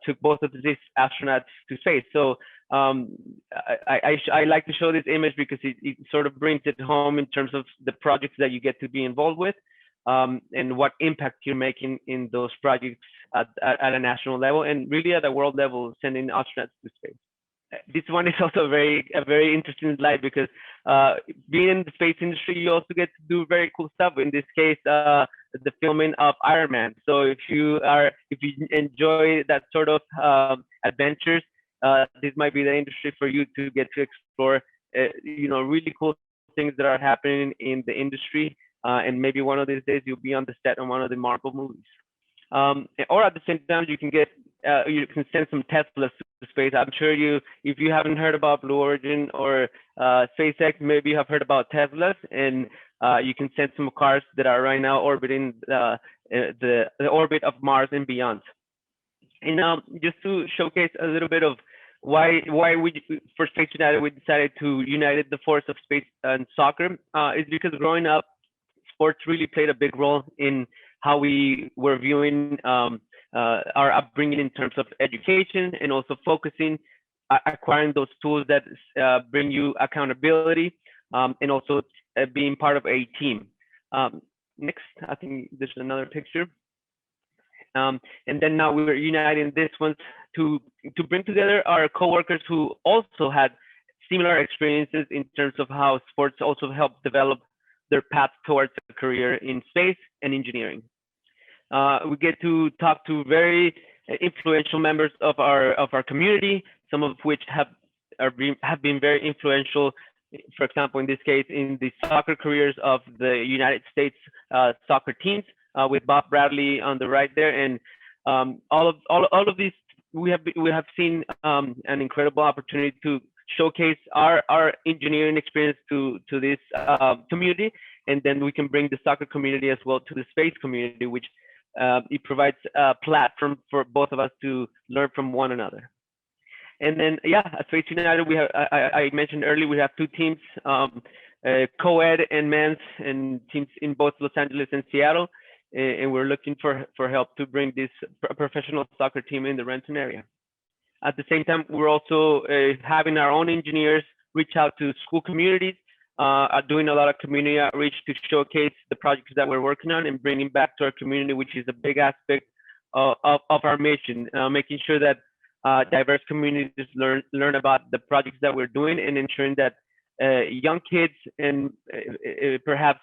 took both of these astronauts to space. So I like to show this image because it sort of brings it home in terms of the projects that you get to be involved with, and what impact you're making in those projects at a national level, and really at a world level, sending astronauts to space. This one is also a very interesting slide because being in the space industry, you also get to do very cool stuff. In this case, the filming of Iron Man. So if you enjoy that sort of adventures, this might be the industry for you to get to explore. Really cool things that are happening in the industry, and maybe one of these days you'll be on the set on one of the Marvel movies. Or at the same time, you can send some Teslas to space. I'm sure if you haven't heard about Blue Origin or SpaceX, maybe you have heard about Teslas, and you can send some cars that are right now orbiting the orbit of Mars and beyond. And just to showcase a little bit of why for Space United, we decided to unite the force of space and soccer, is because growing up, sports really played a big role in how we were viewing our upbringing in terms of education, and also focusing, acquiring those tools that bring you accountability, and also being part of a team. Next, I think there's another picture. And then now we were uniting this one to bring together our coworkers who also had similar experiences in terms of how sports also helped develop their path towards a career in space and engineering. We get to talk to very influential members of our community, some of which have been very influential. For example, in this case, in the soccer careers of the United States soccer teams, with Bob Bradley on the right there, and all of these, we have seen an incredible opportunity to showcase our engineering experience to this community, and then we can bring the soccer community as well to the space community, which it provides a platform for both of us to learn from one another. And then, at Space United, we have, I mentioned earlier, we have two teams, co-ed and men's, and teams in both Los Angeles and Seattle. And we're looking for help to bring this professional soccer team in the Renton area. At the same time, we're also having our own engineers reach out to school communities, doing a lot of community outreach to showcase the projects that we're working on and bringing back to our community, which is a big aspect of our mission, making sure that diverse communities learn about the projects that we're doing, and ensuring that young kids and perhaps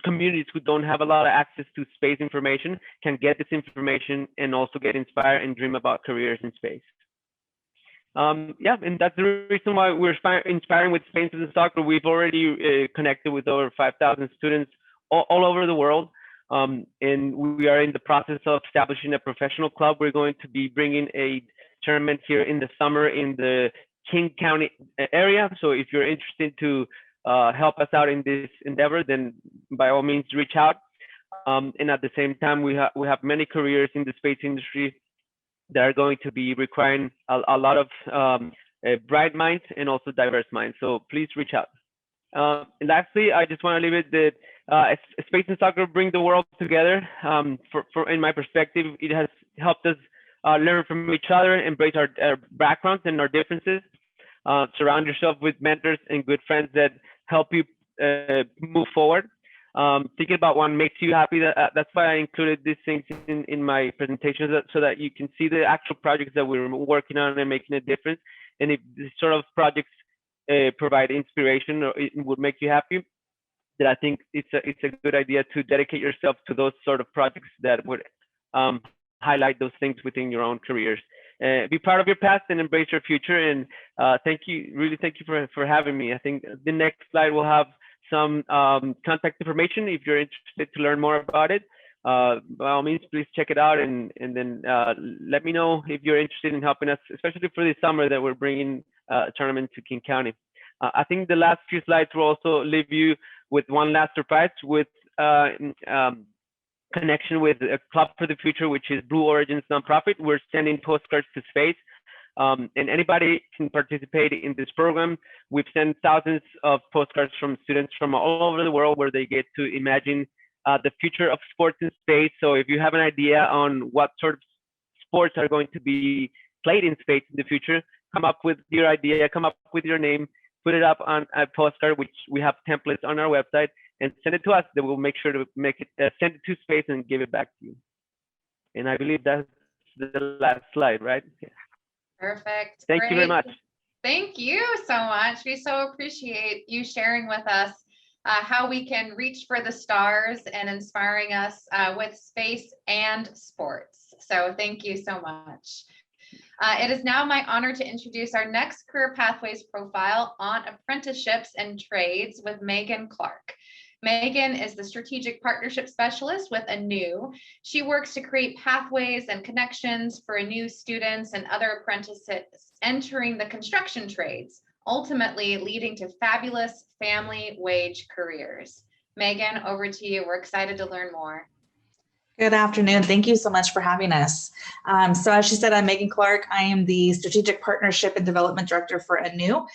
communities who don't have a lot of access to space information can get this information and also get inspired and dream about careers in space. And that's the reason why we're inspiring with Space and Soccer. We've already connected with over 5,000 students all over the world. And we are in the process of establishing a professional club. We're going to be bringing a tournament here in the summer in the King County area. So if you're interested to help us out in this endeavor, then by all means reach out. And at the same time, we have many careers in the space industry that are going to be requiring a lot of bright minds and also diverse minds. So please reach out. And lastly, I just want to leave it that Space and Soccer bring the world together. In my perspective, it has helped us learn from each other, embrace our backgrounds and our differences. Surround yourself with mentors and good friends that help you move forward. Thinking about what makes you happy. That's why I included these things in my presentation, so that you can see the actual projects that we're working on and making a difference. And if these sort of projects provide inspiration or it would make you happy, then I think it's a good idea to dedicate yourself to those sort of projects that would highlight those things within your own careers. Be proud of your past and embrace your future. And thank you for having me. I think the next slide will have some contact information if you're interested to learn more about it. By all means, please check it out, and then let me know if you're interested in helping us, especially for this summer that we're bringing a tournament to King County. I think the last few slides will also leave you with one last surprise with connection with a Club for the Future, which is Blue Origin's nonprofit. We're sending postcards to space. And anybody can participate in this program. We've sent thousands of postcards from students from all over the world where they get to imagine the future of sports in space. So if you have an idea on what sort of sports are going to be played in space in the future, come up with your idea, come up with your name, put it up on a postcard, which we have templates on our website, and send it to us. Then we'll make sure to make it, send it to space and give it back to you. And I believe that's the last slide, right? Perfect. Thank you very Great. much. Thank you so much. We so appreciate you sharing with us how we can reach for the stars and inspiring us with space and sports. So thank you so much. It is now my honor to introduce our next career pathways profile on apprenticeships and trades with Megan Clark. Megan is the Strategic Partnership Specialist with ANU. She works to create pathways and connections for ANU students and other apprentices entering the construction trades, ultimately leading to fabulous family wage careers. Megan, over to you. We're excited to learn more. Good afternoon. Thank you so much for having us. So as she said, I'm Megan Clark. I am the Strategic Partnership and Development Director for ANU.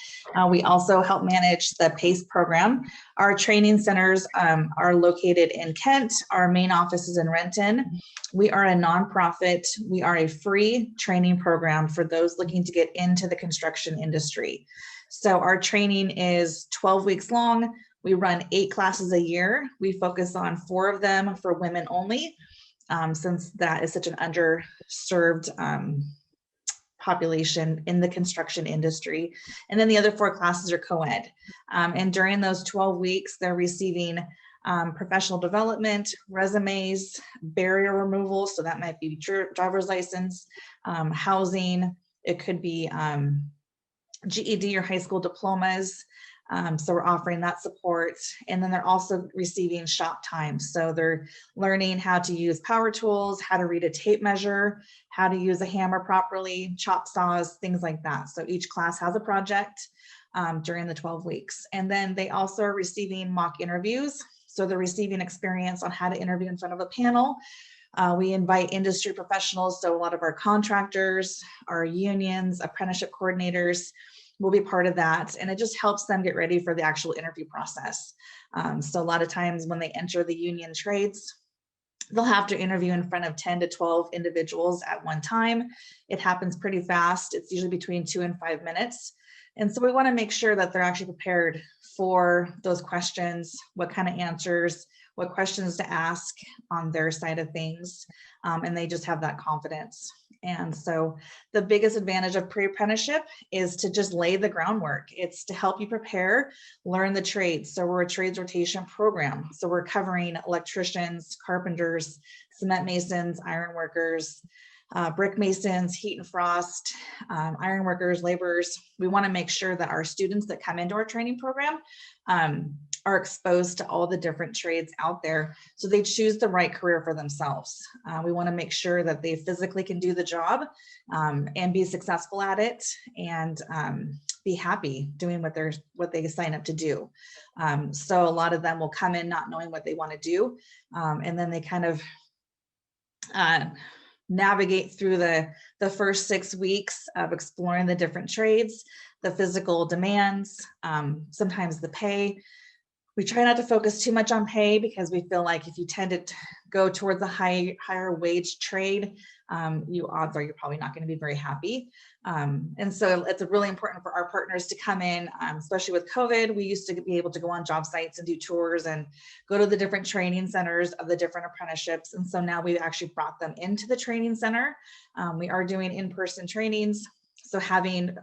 We also help manage the PACE program. Our training centers are located in Kent. Our main office is in Renton. We are a nonprofit. We are a free training program for those looking to get into the construction industry. So our training is 12 weeks long. We run 8 classes a year. We focus on 4 of them for women only. Since that is such an underserved population in the construction industry. And then the other 4 classes are co-ed. And during those 12 weeks, they're receiving professional development, resumes, barrier removal. So that might be driver's license, housing. It could be GED or high school diplomas. So we're offering that support. And then they're also receiving shop time. So they're learning how to use power tools, how to read a tape measure, how to use a hammer properly, chop saws, things like that. So each class has a project during the 12 weeks. And then they also are receiving mock interviews. So they're receiving experience on how to interview in front of a panel. We invite industry professionals. So a lot of our contractors, our unions, apprenticeship coordinators, will be part of that. And it just helps them get ready for the actual interview process. So a lot of times when they enter the union trades, they'll have to interview in front of 10 to 12 individuals at one time. It happens pretty fast. It's usually between 2 and 5 minutes. And so we want to make sure that they're actually prepared for those questions, what kind of answers, what questions to ask on their side of things. And they just have that confidence. And so the biggest advantage of pre-apprenticeship is to just lay the groundwork. It's to help you prepare, learn the trades. So we're a trades rotation program. So we're covering electricians, carpenters, cement masons, iron workers, brick masons, heat and frost, iron workers, laborers. We want to make sure that our students that come into our training program are exposed to all the different trades out there, so they choose the right career for themselves. We want to make sure that they physically can do the job and be successful at it, and be happy doing what they sign up to do. So a lot of them will come in not knowing what they want to do, and then they kind of navigate through the first 6 weeks of exploring the different trades, the physical demands, sometimes the pay. We try not to focus too much on pay because we feel like if you tend to go towards a higher wage trade, odds are you're probably not going to be very happy. And so it's really important for our partners to come in, especially with COVID. We used to be able to go on job sites and do tours and go to the different training centers of the different apprenticeships. And so now we've actually brought them into the training center. We are doing in-person trainings. So having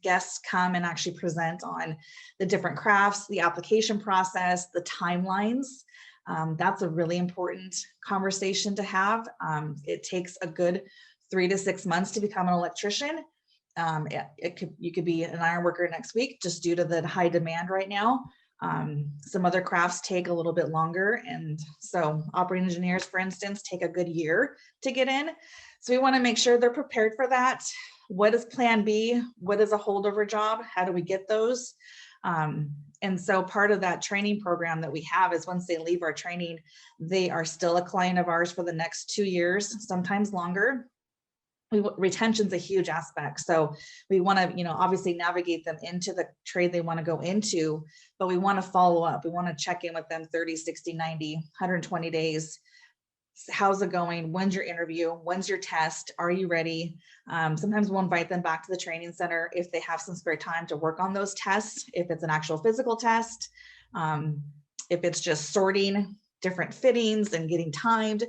guests come and actually present on the different crafts, the application process, the timelines. That's a really important conversation to have. It takes a good 3 to 6 months to become an electrician. You could be an iron worker next week just due to the high demand right now. Some other crafts take a little bit longer. And so operating engineers, for instance, take a good year to get in. So we want to make sure they're prepared for that. What is plan B? What is a holdover job? How do we get those? And so part of that training program that we have is once they leave our training, they are still a client of ours for the next 2 years, sometimes longer. Retention is a huge aspect. So we want to, obviously navigate them into the trade they want to go into, but we want to follow up. We want to check in with them 30, 60, 90, 120 days. How's it going? When's your interview? When's your test? Are you ready? Sometimes we'll invite them back to the training center if they have some spare time to work on those tests, if it's an actual physical test, if it's just sorting different fittings and getting timed.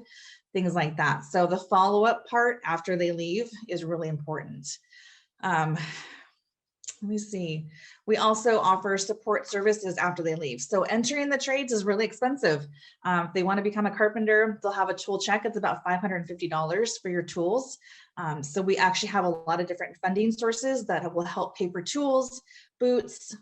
things like that. So the follow-up part after they leave is really important. Let me see. We also offer support services after they leave. So entering the trades is really expensive. If they want to become a carpenter, they'll have a tool check. It's about $550 for your tools. So we actually have a lot of different funding sources that will help pay for tools, boots,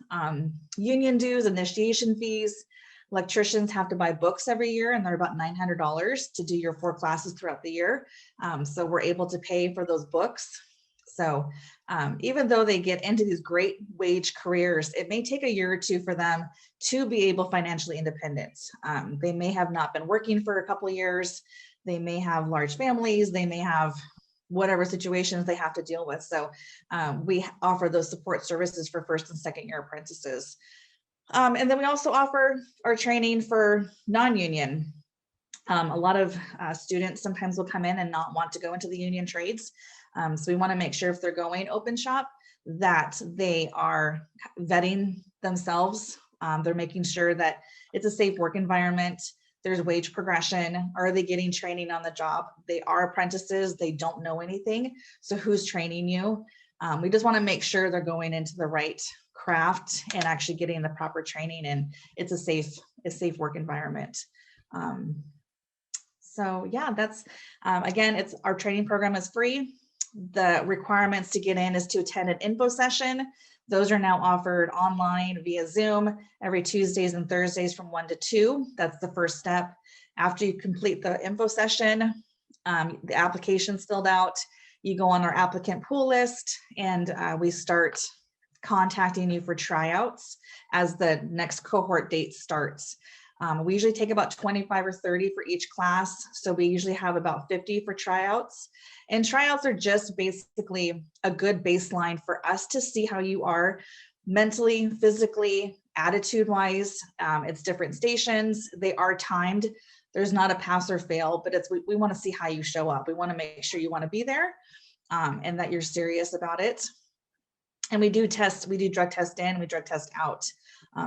union dues, initiation fees. Electricians have to buy books every year, and they're about $900 to do your 4 classes throughout the year. So we're able to pay for those books. So even though they get into these great wage careers, it may take a year or two for them to be able financially independent. They may have not been working for a couple of years. They may have large families. They may have whatever situations they have to deal with. So we offer those support services for first and second year apprentices. And then we also offer our training for non-union. A lot of students sometimes will come in and not want to go into the union trades. So we want to make sure if they're going open shop that they are vetting themselves. They're making sure that it's a safe work environment. There's wage progression. Are they getting training on the job? They are apprentices. They don't know anything. So who's training you? We just want to make sure they're going into the right craft and actually getting the proper training, and it's a safe work environment. So yeah, that's again, it's our training program is free. The requirements to get in is to attend an info session. Those are now offered online via Zoom every Tuesdays and Thursdays from 1 to 2. That's the first step. After you complete the info session, the application's filled out. You go on our applicant pool list, and we start contacting you for tryouts as the next cohort date starts. We usually take about 25 or 30 for each class. So we usually have about 50 for tryouts. And tryouts are just basically a good baseline for us to see how you are mentally, physically, attitude-wise. It's different stations. They are timed. There's not a pass or fail, but we want to see how you show up. We want to make sure you want to be there and that you're serious about it. And we do drug test in, we drug test out,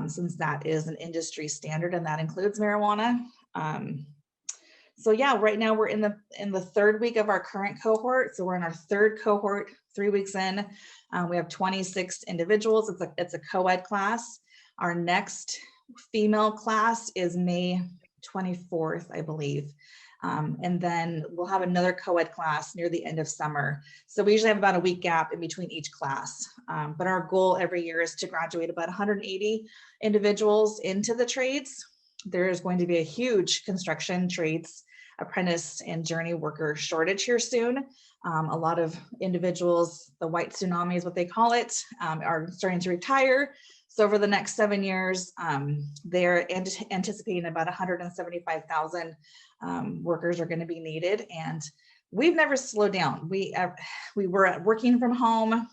since that is an industry standard, and that includes marijuana. So yeah, right now we're in the third week of our current cohort. So we're in our third cohort, 3 weeks in. We have 26 individuals. It's a co-ed class. Our next female class is May 24th, I believe. And then we'll have another co-ed class near the end of summer. So we usually have about a week gap in between each class. But our goal every year is to graduate about 180 individuals into the trades. There is going to be a huge construction trades apprentice and journey worker shortage here soon. A lot of individuals, the white tsunami is what they call it, are starting to retire. So over the next 7 years, they're anticipating about 175,000 workers are going to be needed. And we've never slowed down. We were working from home.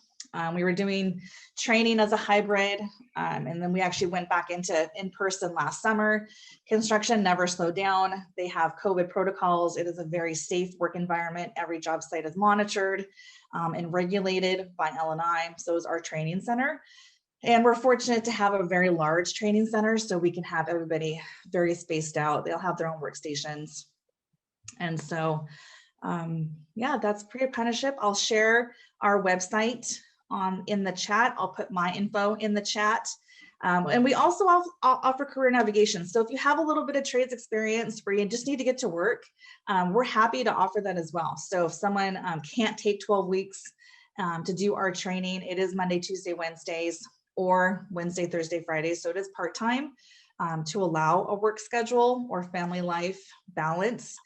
We were doing training as a hybrid, and then we actually went back into in-person last summer. Construction never slowed down. They have COVID protocols. It is a very safe work environment. Every job site is monitored and regulated by L&I. So is our training center. And we're fortunate to have a very large training center, so we can have everybody very spaced out. They'll have their own workstations. And so, yeah, that's pre-apprenticeship. I'll share our website in the chat. I'll put my info in the chat. And we also offer career navigation. So if you have a little bit of trades experience where you just need to get to work, we're happy to offer that as well. So if someone can't take 12 weeks to do our training, it is Monday, Tuesday, Wednesdays, or Wednesday, Thursday, Friday. So it is part-time to allow a work schedule or family life balance.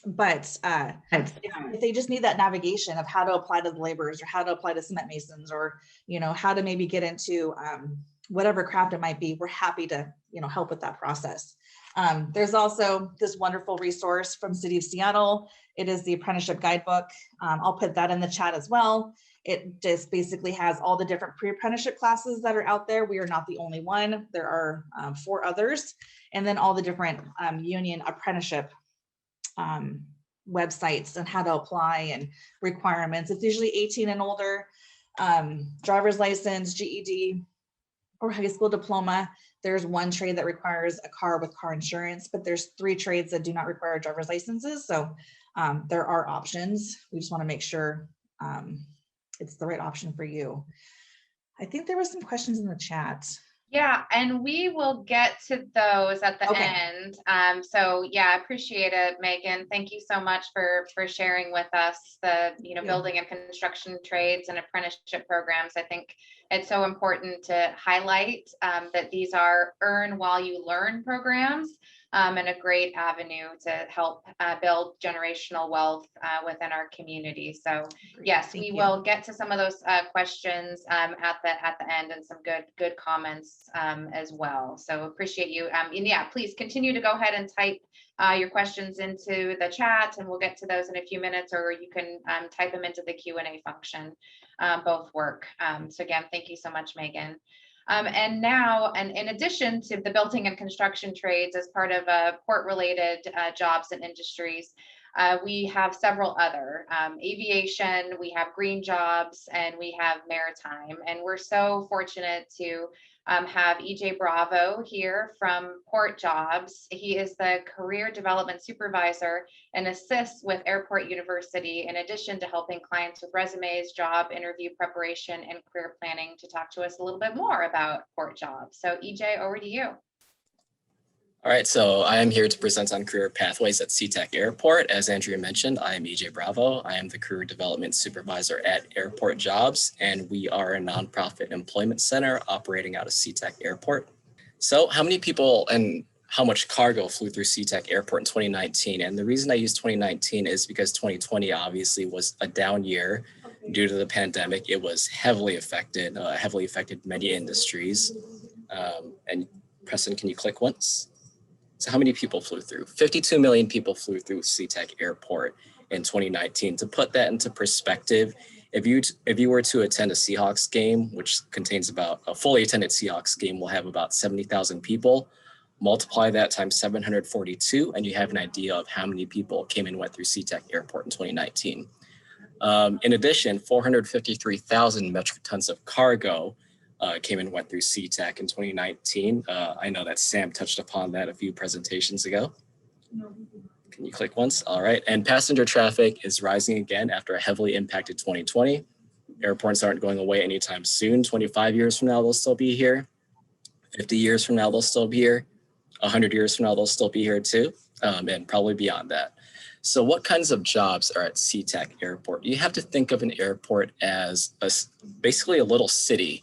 But if they just need that navigation of how to apply to the laborers or how to apply to cement masons, or, how to maybe get into whatever craft it might be, we're happy to, help with that process. There's also this wonderful resource from City of Seattle. It is the Apprenticeship Guidebook. I'll put that in the chat as well. It just basically has all the different pre-apprenticeship classes that are out there. We are not the only one. There are 4 others, and then all the different union apprenticeship websites and how to apply and requirements. It's usually 18 and older, driver's license, GED, or high school diploma. There's one trade that requires a car with car insurance, but there's 3 trades that do not require driver's licenses. So there are options. We just want to make sure it's the right option for you. I think there were some questions in the chat. Yeah, and we will get to those at the Okay. end. So yeah, I appreciate it, Megan. Thank you so much for sharing with us the building and construction trades and apprenticeship programs. I think it's so important to highlight that these are earn while you learn programs, and a great avenue to help build generational wealth within our community. So yes, Thank we you. will get to some of those questions at the end, and some good comments as well. So appreciate you. And yeah, please continue to go ahead and type your questions into the chat, and we'll get to those in a few minutes, or you can type them into the Q&A function. Both work. So again, thank you so much, Megan. And now, and in addition to the building and construction trades as part of port-related jobs and industries, we have several other aviation, we have green jobs, and we have maritime. And we're so fortunate to have EJ Bravo here from Port Jobs. He is the Career Development Supervisor and assists with Airport University, in addition to helping clients with resumes, job interview preparation, and career planning, to talk to us a little bit more about Port Jobs. So EJ, over to you. All right, so I am here to present on career pathways at Seatac Airport. As Andrea mentioned, I am EJ Bravo. I am the Career Development Supervisor at Airport Jobs, and we are a nonprofit employment center operating out of Seatac Airport. So how many people and how much cargo flew through Seatac Airport in 2019? And the reason I use 2019 is because 2020 obviously was a down year due to the pandemic. It was heavily affected many industries. And Preston, can you click once? So how many people flew through? 52 million people flew through Seatac Airport in 2019. To put that into perspective, if you were to attend a Seahawks game, which contains about a fully attended Seahawks game will have about 70,000 people, multiply that times 742, and you have an idea of how many people came and went through Seatac Airport in 2019. In addition, 453,000 metric tons of cargo came and went through Seatac in 2019. I know that Sam touched upon that a few presentations ago. Can you click once? All right. And passenger traffic is rising again after a heavily impacted 2020. Airports aren't going away anytime soon. 25 years from now, they'll still be here. 50 years from now, they'll still be here. 100 years from now, they'll still be here too, and probably beyond that. So what kinds of jobs are at Seatac Airport? You have to think of an airport as basically a little city.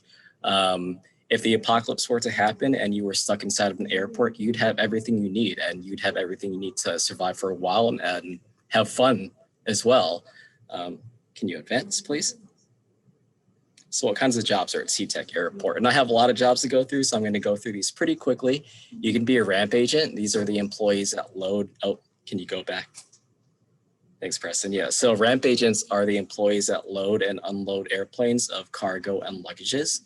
If the apocalypse were to happen and you were stuck inside of an airport, you'd have everything you need, and you'd have everything you need to survive for a while and have fun as well. Can you advance, please? So what kinds of jobs are at Seatac Airport? And I have a lot of jobs to go through, so I'm going to go through these pretty quickly. You can be a ramp agent. These are the employees that load. Oh, can you go back? Thanks, Preston. Yeah, so ramp agents are the employees that load and unload airplanes of cargo and luggages.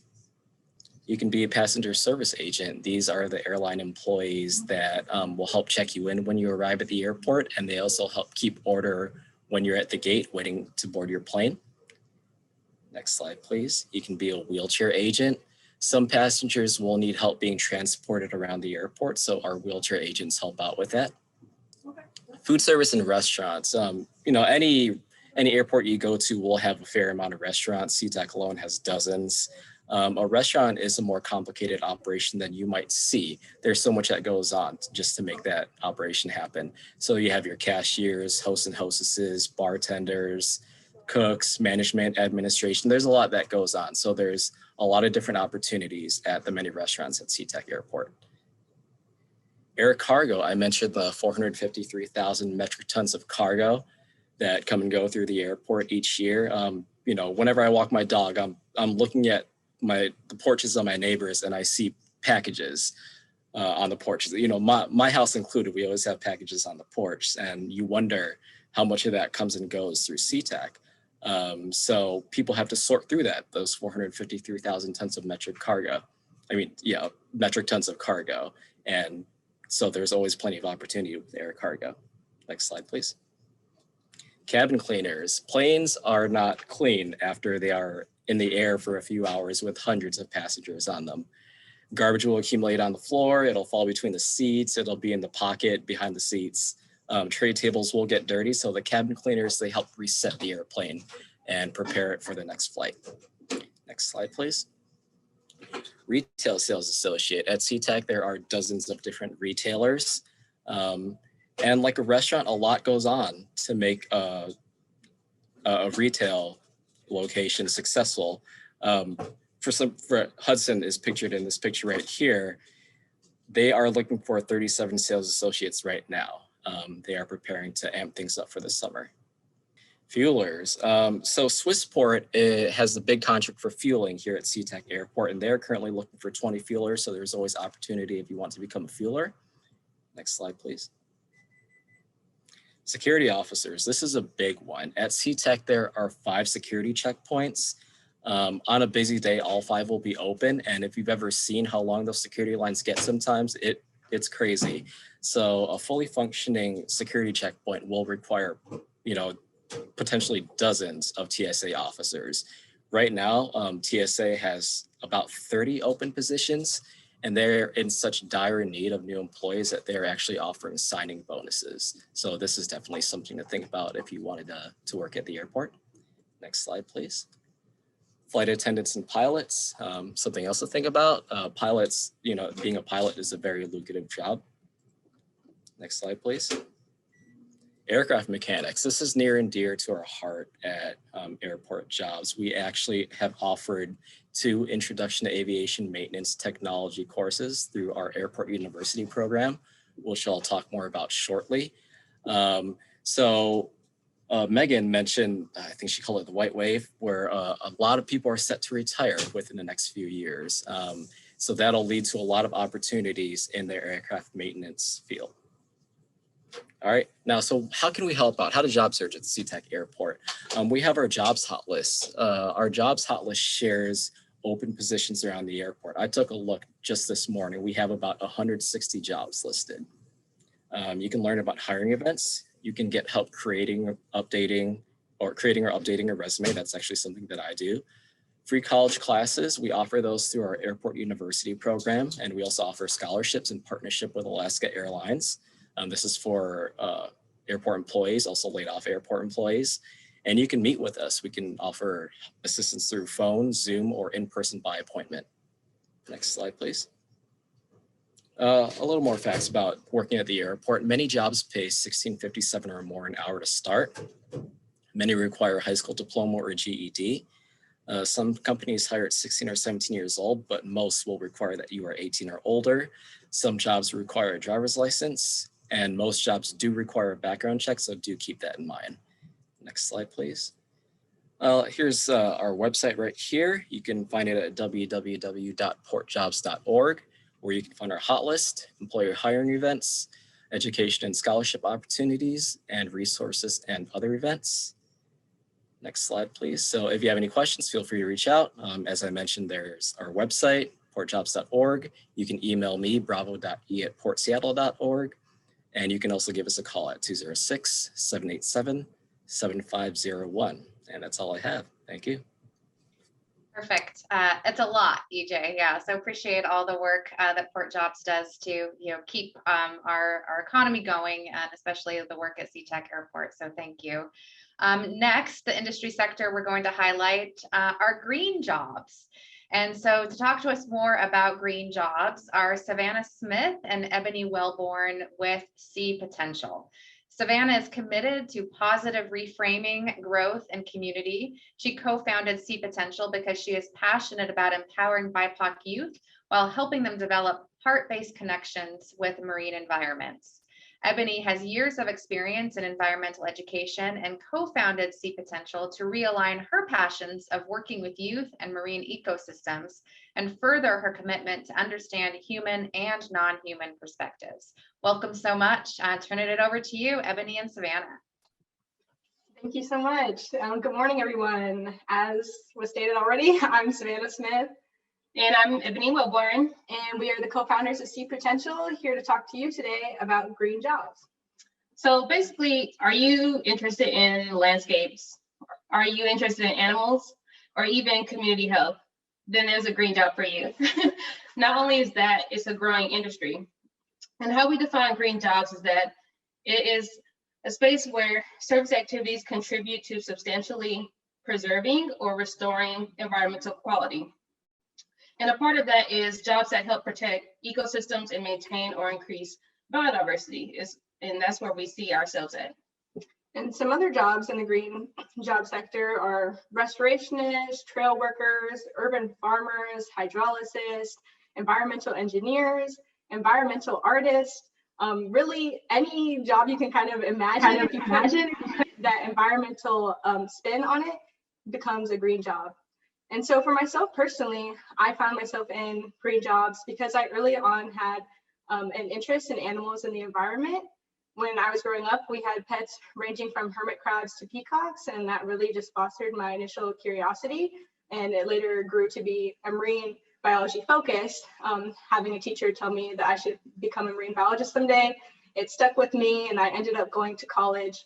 You can be a passenger service agent. These are the airline employees that will help check you in when you arrive at the airport, and they also help keep order when you're at the gate waiting to board your plane. Next slide, please. You can be a wheelchair agent. Some passengers will need help being transported around the airport, so our wheelchair agents help out with that. Food service and restaurants. Any airport you go to will have a fair amount of restaurants. Seatac alone has dozens. A restaurant is a more complicated operation than you might see. There's so much that goes on just to make that operation happen. So you have your cashiers, hosts and hostesses, bartenders, cooks, management, administration. There's a lot that goes on. So there's a lot of different opportunities at the many restaurants at Seatac Airport. Air cargo, I mentioned the 453,000 metric tons of cargo that come and go through the airport each year. Whenever I walk my dog, I'm looking at the porches of my neighbors, and I see packages on the porches. My house included, we always have packages on the porch, and you wonder how much of that comes and goes through Seatac. So people have to sort through those 453,000 tons of metric tons of cargo. And so there's always plenty of opportunity with air cargo. Next slide, please. Cabin cleaners. Planes are not clean after they are in the air for a few hours with hundreds of passengers on them. Garbage will accumulate on the floor. It'll fall between the seats. It'll be in the pocket behind the seats. Tray tables will get dirty. So the cabin cleaners, they help reset the airplane and prepare it for the next flight. Next slide, please. Retail sales associate. At Seatac, there are dozens of different retailers. And like a restaurant, a lot goes on to make a retail location successful. For Hudson is pictured in this picture right here. They are looking for 37 sales associates right now. They are preparing to amp things up for the summer. Fuelers. So Swissport has the big contract for fueling here at Seatac Airport, and they're currently looking for 20 fuelers. So there's always opportunity if you want to become a fueler. Next slide, please. Security officers. This is a big one. At Seatac, there are 5 security checkpoints. On a busy day, all 5 will be open. And if you've ever seen how long those security lines get sometimes, it's crazy. So a fully functioning security checkpoint will require, potentially dozens of TSA officers. Right now, TSA has about 30 open positions, and they're in such dire need of new employees that they're actually offering signing bonuses. So this is definitely something to think about if you wanted to work at the airport. Next slide, please. Flight attendants and pilots, something else to think about. Pilots, being a pilot is a very lucrative job. Next slide, please. Aircraft mechanics. This is near and dear to our heart at Airport Jobs. We actually have offered 2 Introduction to Aviation Maintenance Technology courses through our Airport University program, which I'll talk more about shortly. Megan mentioned, I think she called it the white wave, where a lot of people are set to retire within the next few years. So that'll lead to a lot of opportunities in their aircraft maintenance field. All right, now, so how can we help out? How to job search at Seatac Airport? We have our jobs hot list. Our jobs hot list shares open positions around the airport. I took a look just this morning. We have about 160 jobs listed. You can learn about hiring events. You can get help creating or updating a resume. That's actually something that I do. Free college classes, we offer those through our Airport University program, and we also offer scholarships in partnership with Alaska Airlines. This is for airport employees, also laid off airport employees. And you can meet with us. We can offer assistance through phone, Zoom, or in-person by appointment. Next slide, please. A little more facts about working at the airport. Many jobs pay $16.57 or more an hour to start. Many require a high school diploma or GED. Some companies hire at 16 or 17 years old, but most will require that you are 18 or older. Some jobs require a driver's license, and most jobs do require a background check, so do keep that in mind. Next slide, please. Here's our website right here. You can find it at www.portjobs.org, where you can find our hot list, employer hiring events, education and scholarship opportunities, and resources and other events. Next slide, please. So if you have any questions, feel free to reach out. As I mentioned, there's our website, portjobs.org. You can email me, bravo.e@portseattle.org. And you can also give us a call at 206-787-7501. And that's all I have. Thank you. Perfect. It's a lot, EJ. Yeah. So appreciate all the work that Port Jobs does to, keep our economy going, and especially the work at Seatac Airport. So thank you. Next, the industry sector we're going to highlight are green jobs. And so to talk to us more about green jobs are Savannah Smith and Ebony Wellborn with Sea Potential. Savannah is committed to positive reframing, growth, and community. She co-founded Sea Potential because she is passionate about empowering BIPOC youth while helping them develop heart-based connections with marine environments. Ebony has years of experience in environmental education and co-founded Sea Potential to realign her passions of working with youth and marine ecosystems and further her commitment to understand human and non-human perspectives. Welcome so much. Turning it over to you, Ebony and Savannah. Thank you so much. Good morning, everyone. As was stated already, I'm Savannah Smith. And I'm Ebony Wellborn, and we are the co-founders of Sea Potential, here to talk to you today about green jobs. So basically, are you interested in landscapes? Are you interested in animals or even community health? then there's a green job for you. Not only is that, it's a growing industry. And how we define green jobs is that it is a space where service activities contribute to substantially preserving or restoring environmental quality. And a part of that is jobs that help protect ecosystems and maintain or increase biodiversity, and that's where we see ourselves at. And some other jobs in the green job sector are restorationists, trail workers, urban farmers, hydrologists, environmental engineers, environmental artists, really any job you can kind of imagine. If you put that environmental spin on it, becomes a green job. And so for myself personally, I found myself in green jobs because I early on had an interest in animals and the environment. When I was growing up, we had pets ranging from hermit crabs to peacocks, and that really just fostered my initial curiosity. And it later grew to be a marine biology focused. Having a teacher tell me that I should become a marine biologist someday, it stuck with me, and I ended up going to college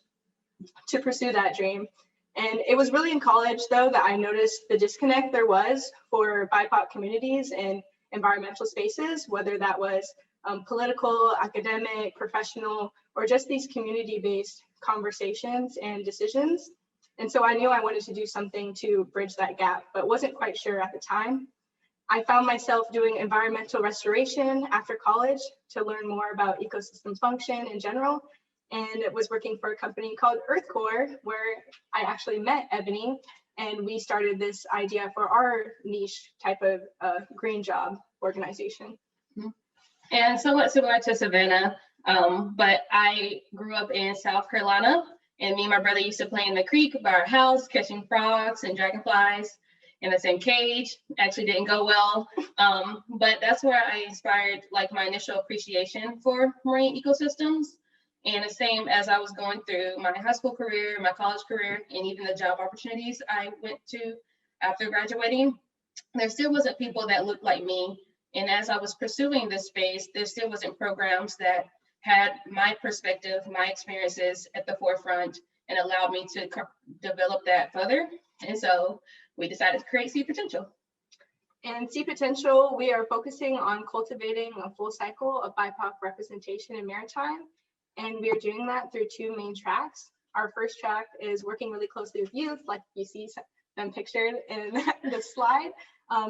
to pursue that dream. And it was really in college, though, that I noticed the disconnect there was for BIPOC communities and environmental spaces, whether that was political, academic, professional, or just these community-based conversations and decisions. And so I knew I wanted to do something to bridge that gap, but wasn't quite sure at the time. I found myself doing environmental restoration after college to learn more about ecosystem function in general, and was working for a company called EarthCore, where I actually met Ebony, and we started this idea for our niche type of green job organization. And somewhat similar to Savannah, but I grew up in South Carolina, and me and my brother used to play in the creek by our house, catching frogs and dragonflies in the same cage. Actually didn't go well, but that's where I inspired like my initial appreciation for marine ecosystems. And the same as I was going through my high school career, my college career, and even the job opportunities I went to after graduating, there still wasn't people that looked like me. And as I was pursuing this space, there still wasn't programs that had my perspective, my experiences at the forefront and allowed me to develop that further. And so we decided to create Sea Potential. And Sea Potential, we are focusing on cultivating a full cycle of BIPOC representation in maritime. And we are doing that through two main tracks. Our first track is working really closely with youth, like you see them pictured in the slide.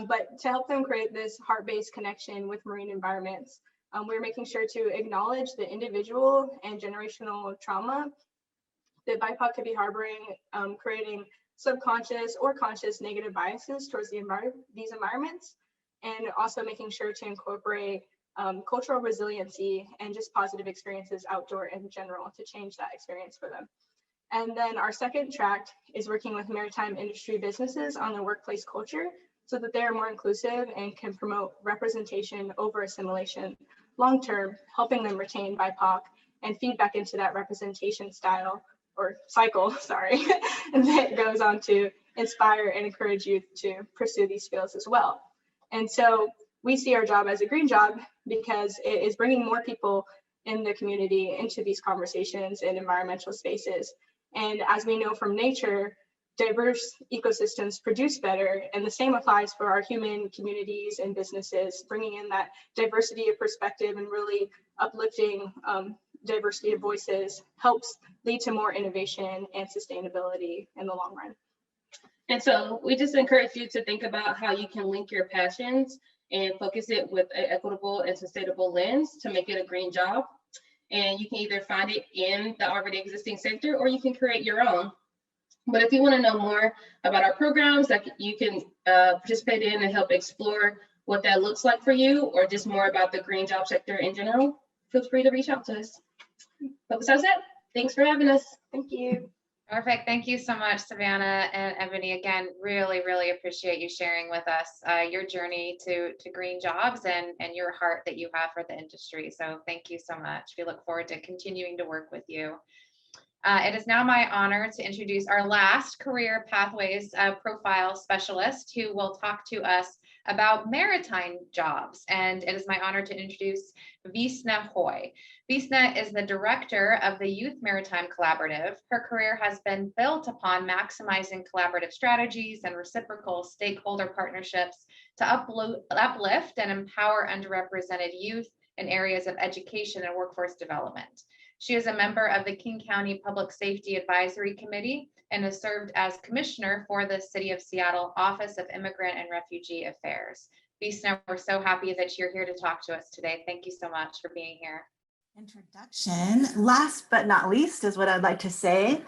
But to help them create this heart-based connection with marine environments, we're making sure to acknowledge the individual and generational trauma that BIPOC could be harboring, creating subconscious or conscious negative biases towards these environments, and also making sure to incorporate cultural resiliency and just positive experiences outdoor in general to change that experience for them. And then our second track is working with maritime industry businesses on their workplace culture, so that they are more inclusive and can promote representation over assimilation long-term, helping them retain BIPOC and feed back into that representation style or cycle, sorry, that goes on to inspire and encourage youth to pursue these fields as well. And so we see our job as a green job because it is bringing more people in the community into these conversations in environmental spaces. And as we know from nature, diverse ecosystems produce better, and the same applies for our human communities and businesses, bringing in that diversity of perspective and really uplifting diversity of voices helps lead to more innovation and sustainability in the long run. And so we just encourage you to think about how you can link your passions and focus it with an equitable and sustainable lens to make it a green job. And you can either find it in the already existing sector or you can create your own. But if you want to know more about our programs that you can participate in and help explore what that looks like for you, or just more about the green job sector in general, feel free to reach out to us. But besides that, thanks for having us. Thank you. Perfect. Thank you so much, Savannah and Ebony. Again, really, really appreciate you sharing with us your journey to green jobs and your heart that you have for the industry. So thank you so much. We look forward to continuing to work with you. It is now my honor to introduce our last career pathways profile specialist who will talk to us about maritime jobs. And it is my honor to introduce Visna Hoy. Visna is the director of the Youth Maritime Collaborative. Her career has been built upon maximizing collaborative strategies and reciprocal stakeholder partnerships to uplift and empower underrepresented youth in areas of education and workforce development. She is a member of the King County Public Safety Advisory Committee and has served as commissioner for the City of Seattle Office of Immigrant and Refugee Affairs. Visna, we're so happy that you're here to talk to us today. Thank you so much for being here. Introduction. Last but not least is what I'd like to say.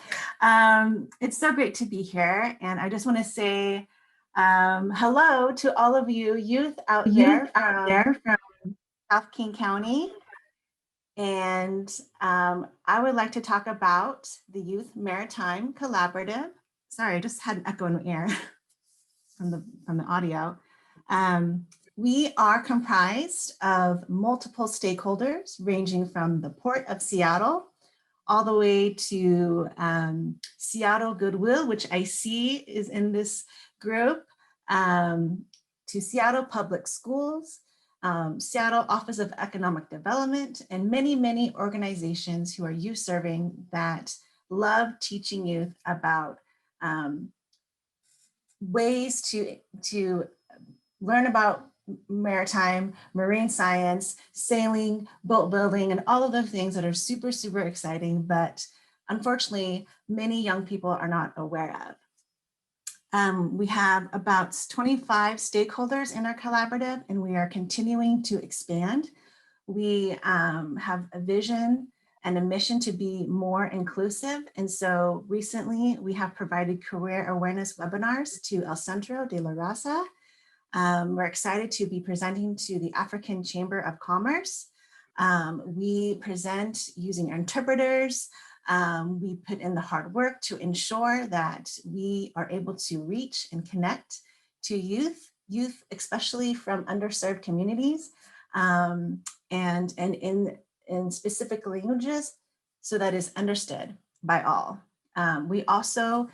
It's so great to be here. And I just want to say hello to all of you youth out there from South King County. And I would like to talk about the Youth Maritime Collaborative. Sorry, I just had an echo in my ear from the audio. We are comprised of multiple stakeholders ranging from the Port of Seattle all the way to Seattle Goodwill, which I see is in this group, to Seattle Public Schools, Seattle Office of Economic Development, and many, many organizations who are youth serving that love teaching youth about ways to learn about maritime, marine science, sailing, boat building, and all of the things that are super, super exciting, but unfortunately, many young people are not aware of. We have about 25 stakeholders in our collaborative, and we are continuing to expand. We have a vision and a mission to be more inclusive. And so recently we have provided career awareness webinars to El Centro de la Raza. We're excited to be presenting to the African Chamber of Commerce. We present using interpreters. We put in the hard work to ensure that we are able to reach and connect to youth especially from underserved communities, and in specific languages so that is understood by all. We also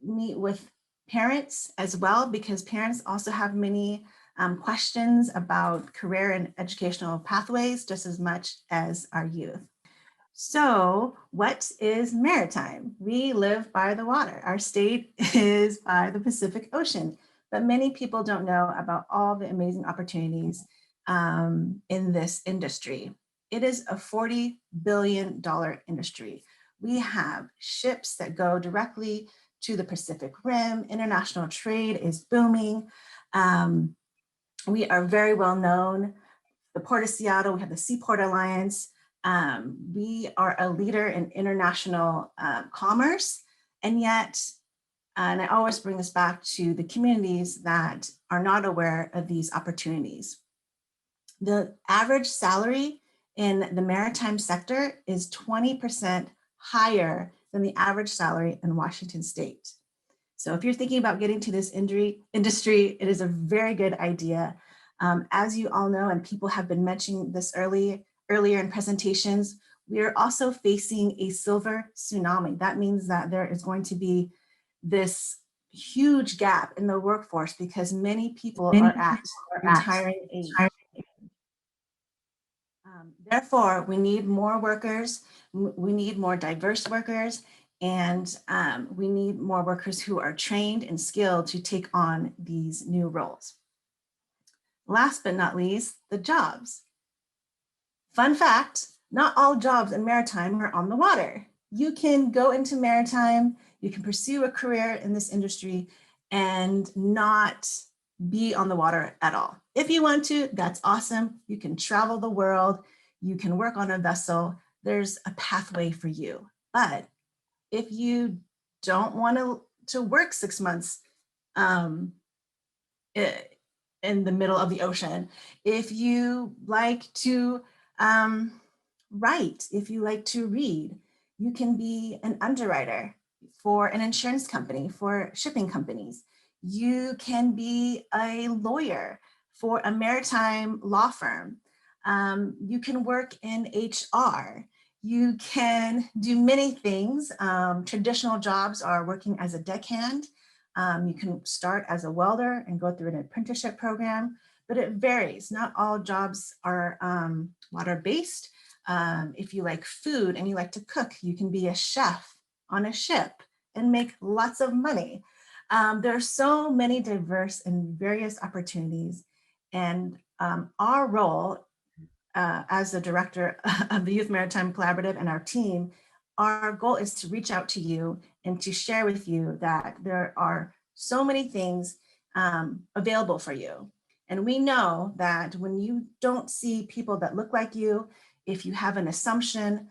meet with parents as well, because parents also have many questions about career and educational pathways just as much as our youth. So what is maritime? We live by the water. Our state is by the Pacific Ocean, but many people don't know about all the amazing opportunities in this industry. It is a $40 billion industry. We have ships that go directly to the Pacific Rim. International trade is booming. We are very well known. The Port of Seattle, we have the Seaport Alliance. We are a leader in international commerce, and yet, and I always bring this back to the communities that are not aware of these opportunities. The average salary in the maritime sector is 20% higher than the average salary in Washington State. So if you're thinking about getting to this industry, it is a very good idea. As you all know, and people have been mentioning this earlier in presentations, we are also facing a silver tsunami. That means that there is going to be this huge gap in the workforce because many people are at retiring age. Therefore, we need more workers, we need more diverse workers, and we need more workers who are trained and skilled to take on these new roles. Last but not least, the jobs. Fun fact, not all jobs in maritime are on the water. You can go into maritime, you can pursue a career in this industry and not be on the water at all. If you want to, that's awesome. You can travel the world, you can work on a vessel, there's a pathway for you. But if you don't want to work 6 months in the middle of the ocean, if you like to write, if you like to read, you can be an underwriter for an insurance company, for shipping companies. You can be a lawyer for a maritime law firm. You can work in HR. You can do many things. Traditional jobs are working as a deckhand. You can start as a welder and go through an apprenticeship program, but it varies. Not all jobs are water-based. If you like food and you like to cook, you can be a chef on a ship and make lots of money. There are so many diverse and various opportunities. And our role as the director of the Youth Maritime Collaborative and our team, our goal is to reach out to you and to share with you that there are so many things available for you. And we know that when you don't see people that look like you, if you have an assumption,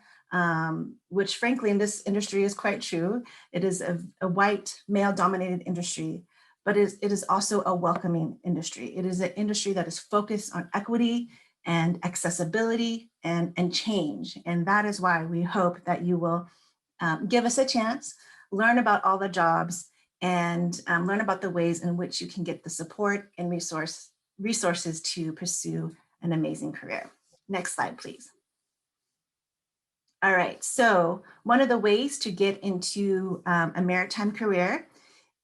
which frankly in this industry is quite true, it is a white male-dominated industry, but it is also a welcoming industry. It is an industry that is focused on equity and accessibility and change. And that is why we hope that you will give us a chance, learn about all the jobs, and learn about the ways in which you can get the support and resources to pursue an amazing career. Next slide, please. All right, so one of the ways to get into a maritime career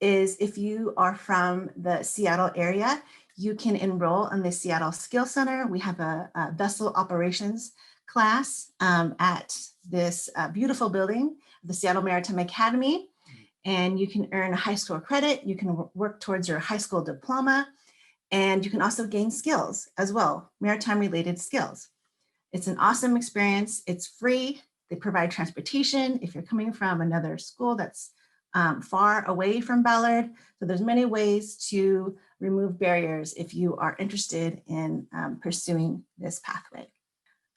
is if you are from the Seattle area, you can enroll in the Seattle Skill Center. We have a vessel operations class at this beautiful building, the Seattle Maritime Academy, and you can earn a high school credit. You can work towards your high school diploma, and you can also gain skills as well, maritime related skills. It's an awesome experience. It's free. They provide transportation if you're coming from another school that's far away from Ballard. So there's many ways to remove barriers if you are interested in pursuing this pathway.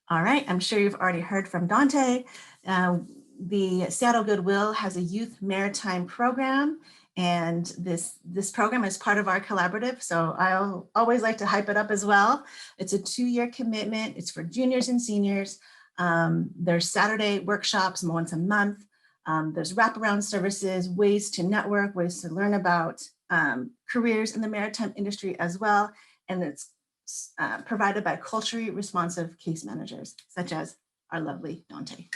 All right, I'm sure you've already heard from Dante. The Seattle Goodwill has a youth maritime program, and this program is part of our collaborative. So I'll always like to hype it up as well. It's a 2-year commitment. It's for juniors and seniors. There's Saturday workshops once a month. There's wraparound services, ways to network, ways to learn about careers in the maritime industry as well. And it's provided by culturally responsive case managers, such as our lovely Dante.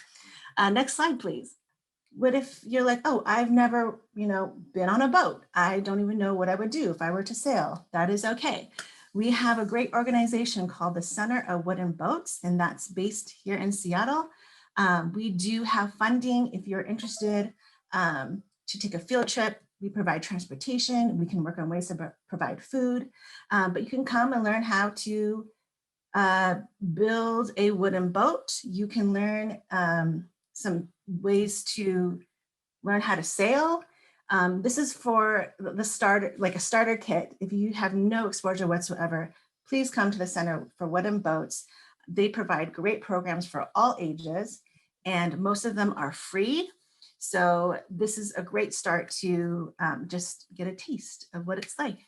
Next slide, please. What if you're like, oh, I've never, been on a boat. I don't even know what I would do if I were to sail. That is okay. We have a great organization called the Center of Wooden Boats, and that's based here in Seattle. We do have funding if you're interested to take a field trip. We provide transportation. We can work on ways to provide food, but you can come and learn how to build a wooden boat. You can learn some ways to learn how to sail. This is for the starter, like a starter kit. If you have no exposure whatsoever, please come to the Center for Wooden Boats. They provide great programs for all ages, and most of them are free. So this is a great start to just get a taste of what it's like.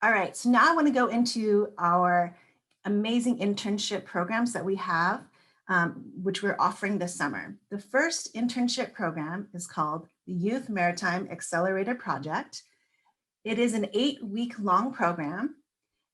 All right, so now I want to go into our amazing internship programs that we have, which we're offering this summer. The first internship program is called the Youth Maritime Accelerator Project. It is an 8-week long program.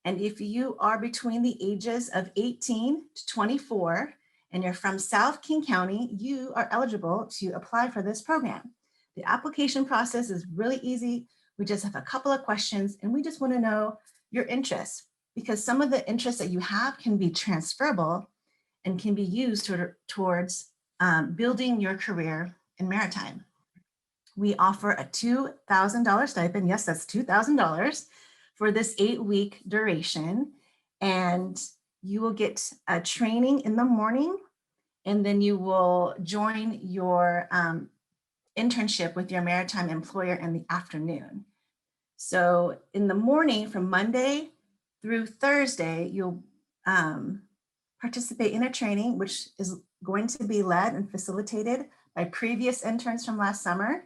And if you are between the ages of 18 to 24, and you're from South King County, you are eligible to apply for this program. The application process is really easy. We just have a couple of questions, and we just want to know your interests, because some of the interests that you have can be transferable and can be used towards building your career in maritime. We offer a $2,000 stipend. Yes, that's $2,000 for this 8-week duration. And you will get a training in the morning, and then you will join your internship with your maritime employer in the afternoon. So in the morning, from Monday through Thursday, you'll participate in a training, which is going to be led and facilitated by previous interns from last summer,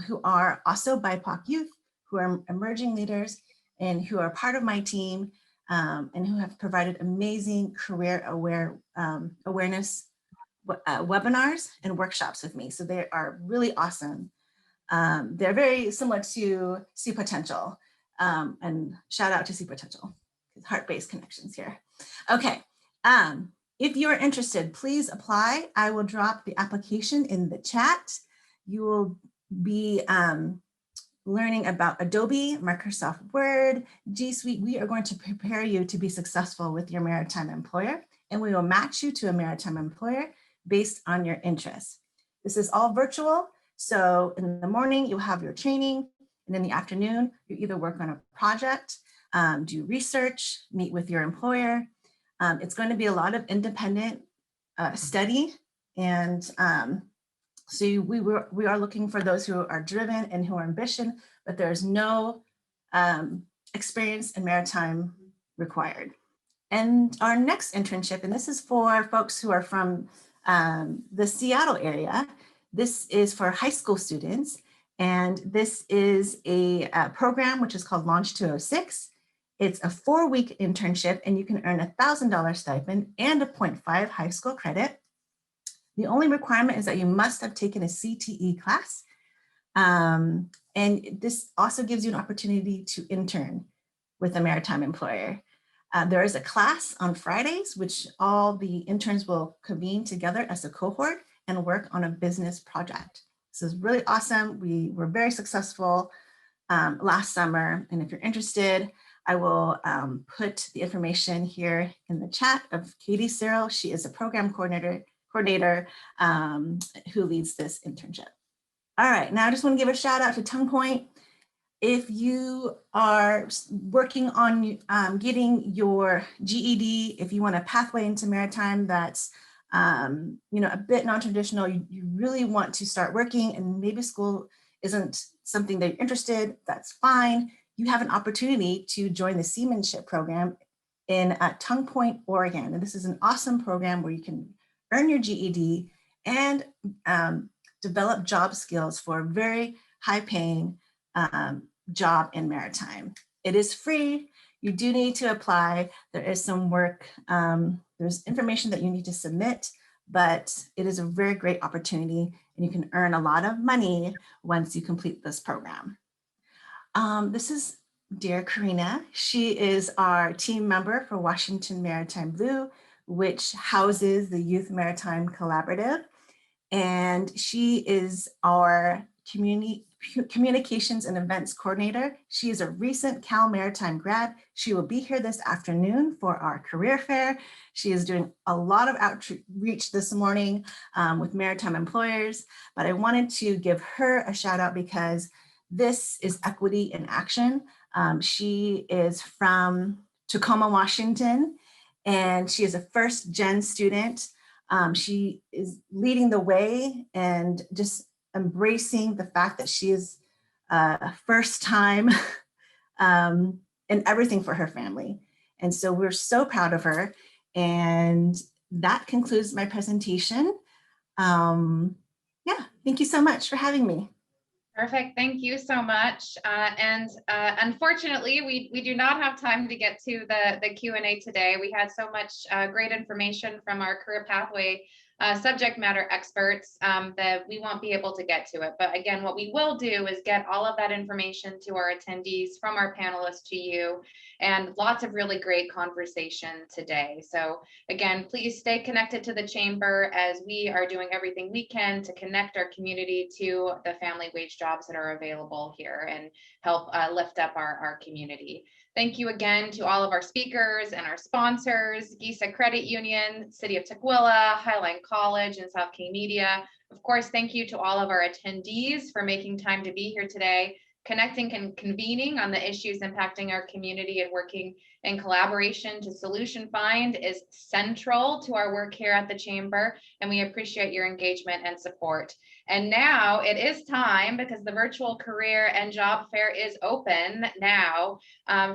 who are also BIPOC youth, who are emerging leaders, and who are part of my team, and who have provided amazing career awareness webinars and workshops with me. So they are really awesome. They're very similar to Sea Potential, and shout out to Sea Potential, heart-based connections here. Okay. If you're interested, please apply. I will drop the application in the chat. You will be learning about Adobe, Microsoft Word, G Suite. We are going to prepare you to be successful with your maritime employer, and we will match you to a maritime employer based on your interests. This is all virtual. So in the morning, you'll have your training, and in the afternoon, you either work on a project, do research, meet with your employer. It's going to be a lot of independent study. And so we are looking for those who are driven and who are ambitious, but there's no experience in maritime required. And our next internship, and this is for folks who are from the Seattle area. This is for high school students. And this is a program which is called Launch 206. It's a 4-week internship, and you can earn $1,000 stipend and a 0.5 high school credit. The only requirement is that you must have taken a CTE class. And this also gives you an opportunity to intern with a maritime employer. There is a class on Fridays, which all the interns will convene together as a cohort and work on a business project. This is really awesome. We were very successful last summer. And if you're interested, I will put the information here in the chat of Katie Cyril. She is a program coordinator who leads this internship. All right, now I just want to give a shout out to Tongue Point. If you are working on getting your GED, if you want a pathway into maritime that's a bit non-traditional, you really want to start working and maybe school isn't something that you're interested, that's fine. You have an opportunity to join the Seamanship Program in Tongue Point, Oregon. And this is an awesome program where you can earn your GED and develop job skills for a very high-paying job in maritime. It is free. You do need to apply. There is some work. There's information that you need to submit, but it is a very great opportunity, and you can earn a lot of money once you complete this program. This is dear Karina. She is our team member for Washington Maritime Blue, which houses the Youth Maritime Collaborative. And she is our communications and events coordinator. She is a recent Cal Maritime grad. She will be here this afternoon for our career fair. She is doing a lot of outreach this morning with maritime employers, but I wanted to give her a shout out because this is equity in action. She is from Tacoma, Washington, and she is a first-gen student. She is leading the way and just embracing the fact that she is first time and everything for her family. And so we're so proud of her. And that concludes my presentation. Yeah, thank you so much for having me. Perfect. Thank you so much. Unfortunately, we do not have time to get to the Q&A today. We had so much great information from our career pathway subject matter experts that we won't be able to get to it. But again, what we will do is get all of that information to our attendees from our panelists to you, and lots of really great conversation today. So again, please stay connected to the chamber as we are doing everything we can to connect our community to the family wage jobs that are available here and help lift up our community. Thank you again to all of our speakers and our sponsors, GISA Credit Union, City of Tukwila, Highline College, and South King Media. Of course, thank you to all of our attendees for making time to be here today, connecting and convening on the issues impacting our community, and working in collaboration to solution find is central to our work here at the Chamber, and we appreciate your engagement and support. And now it is time, because the virtual career and job fair is open now,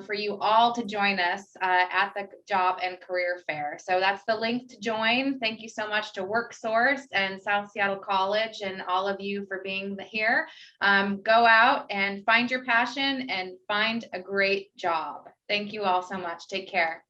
for you all to join us at the job and career fair. So that's the link to join. Thank you so much to WorkSource and South Seattle College and all of you for being here. Go out and find your passion and find a great job. Thank you all so much. Take care.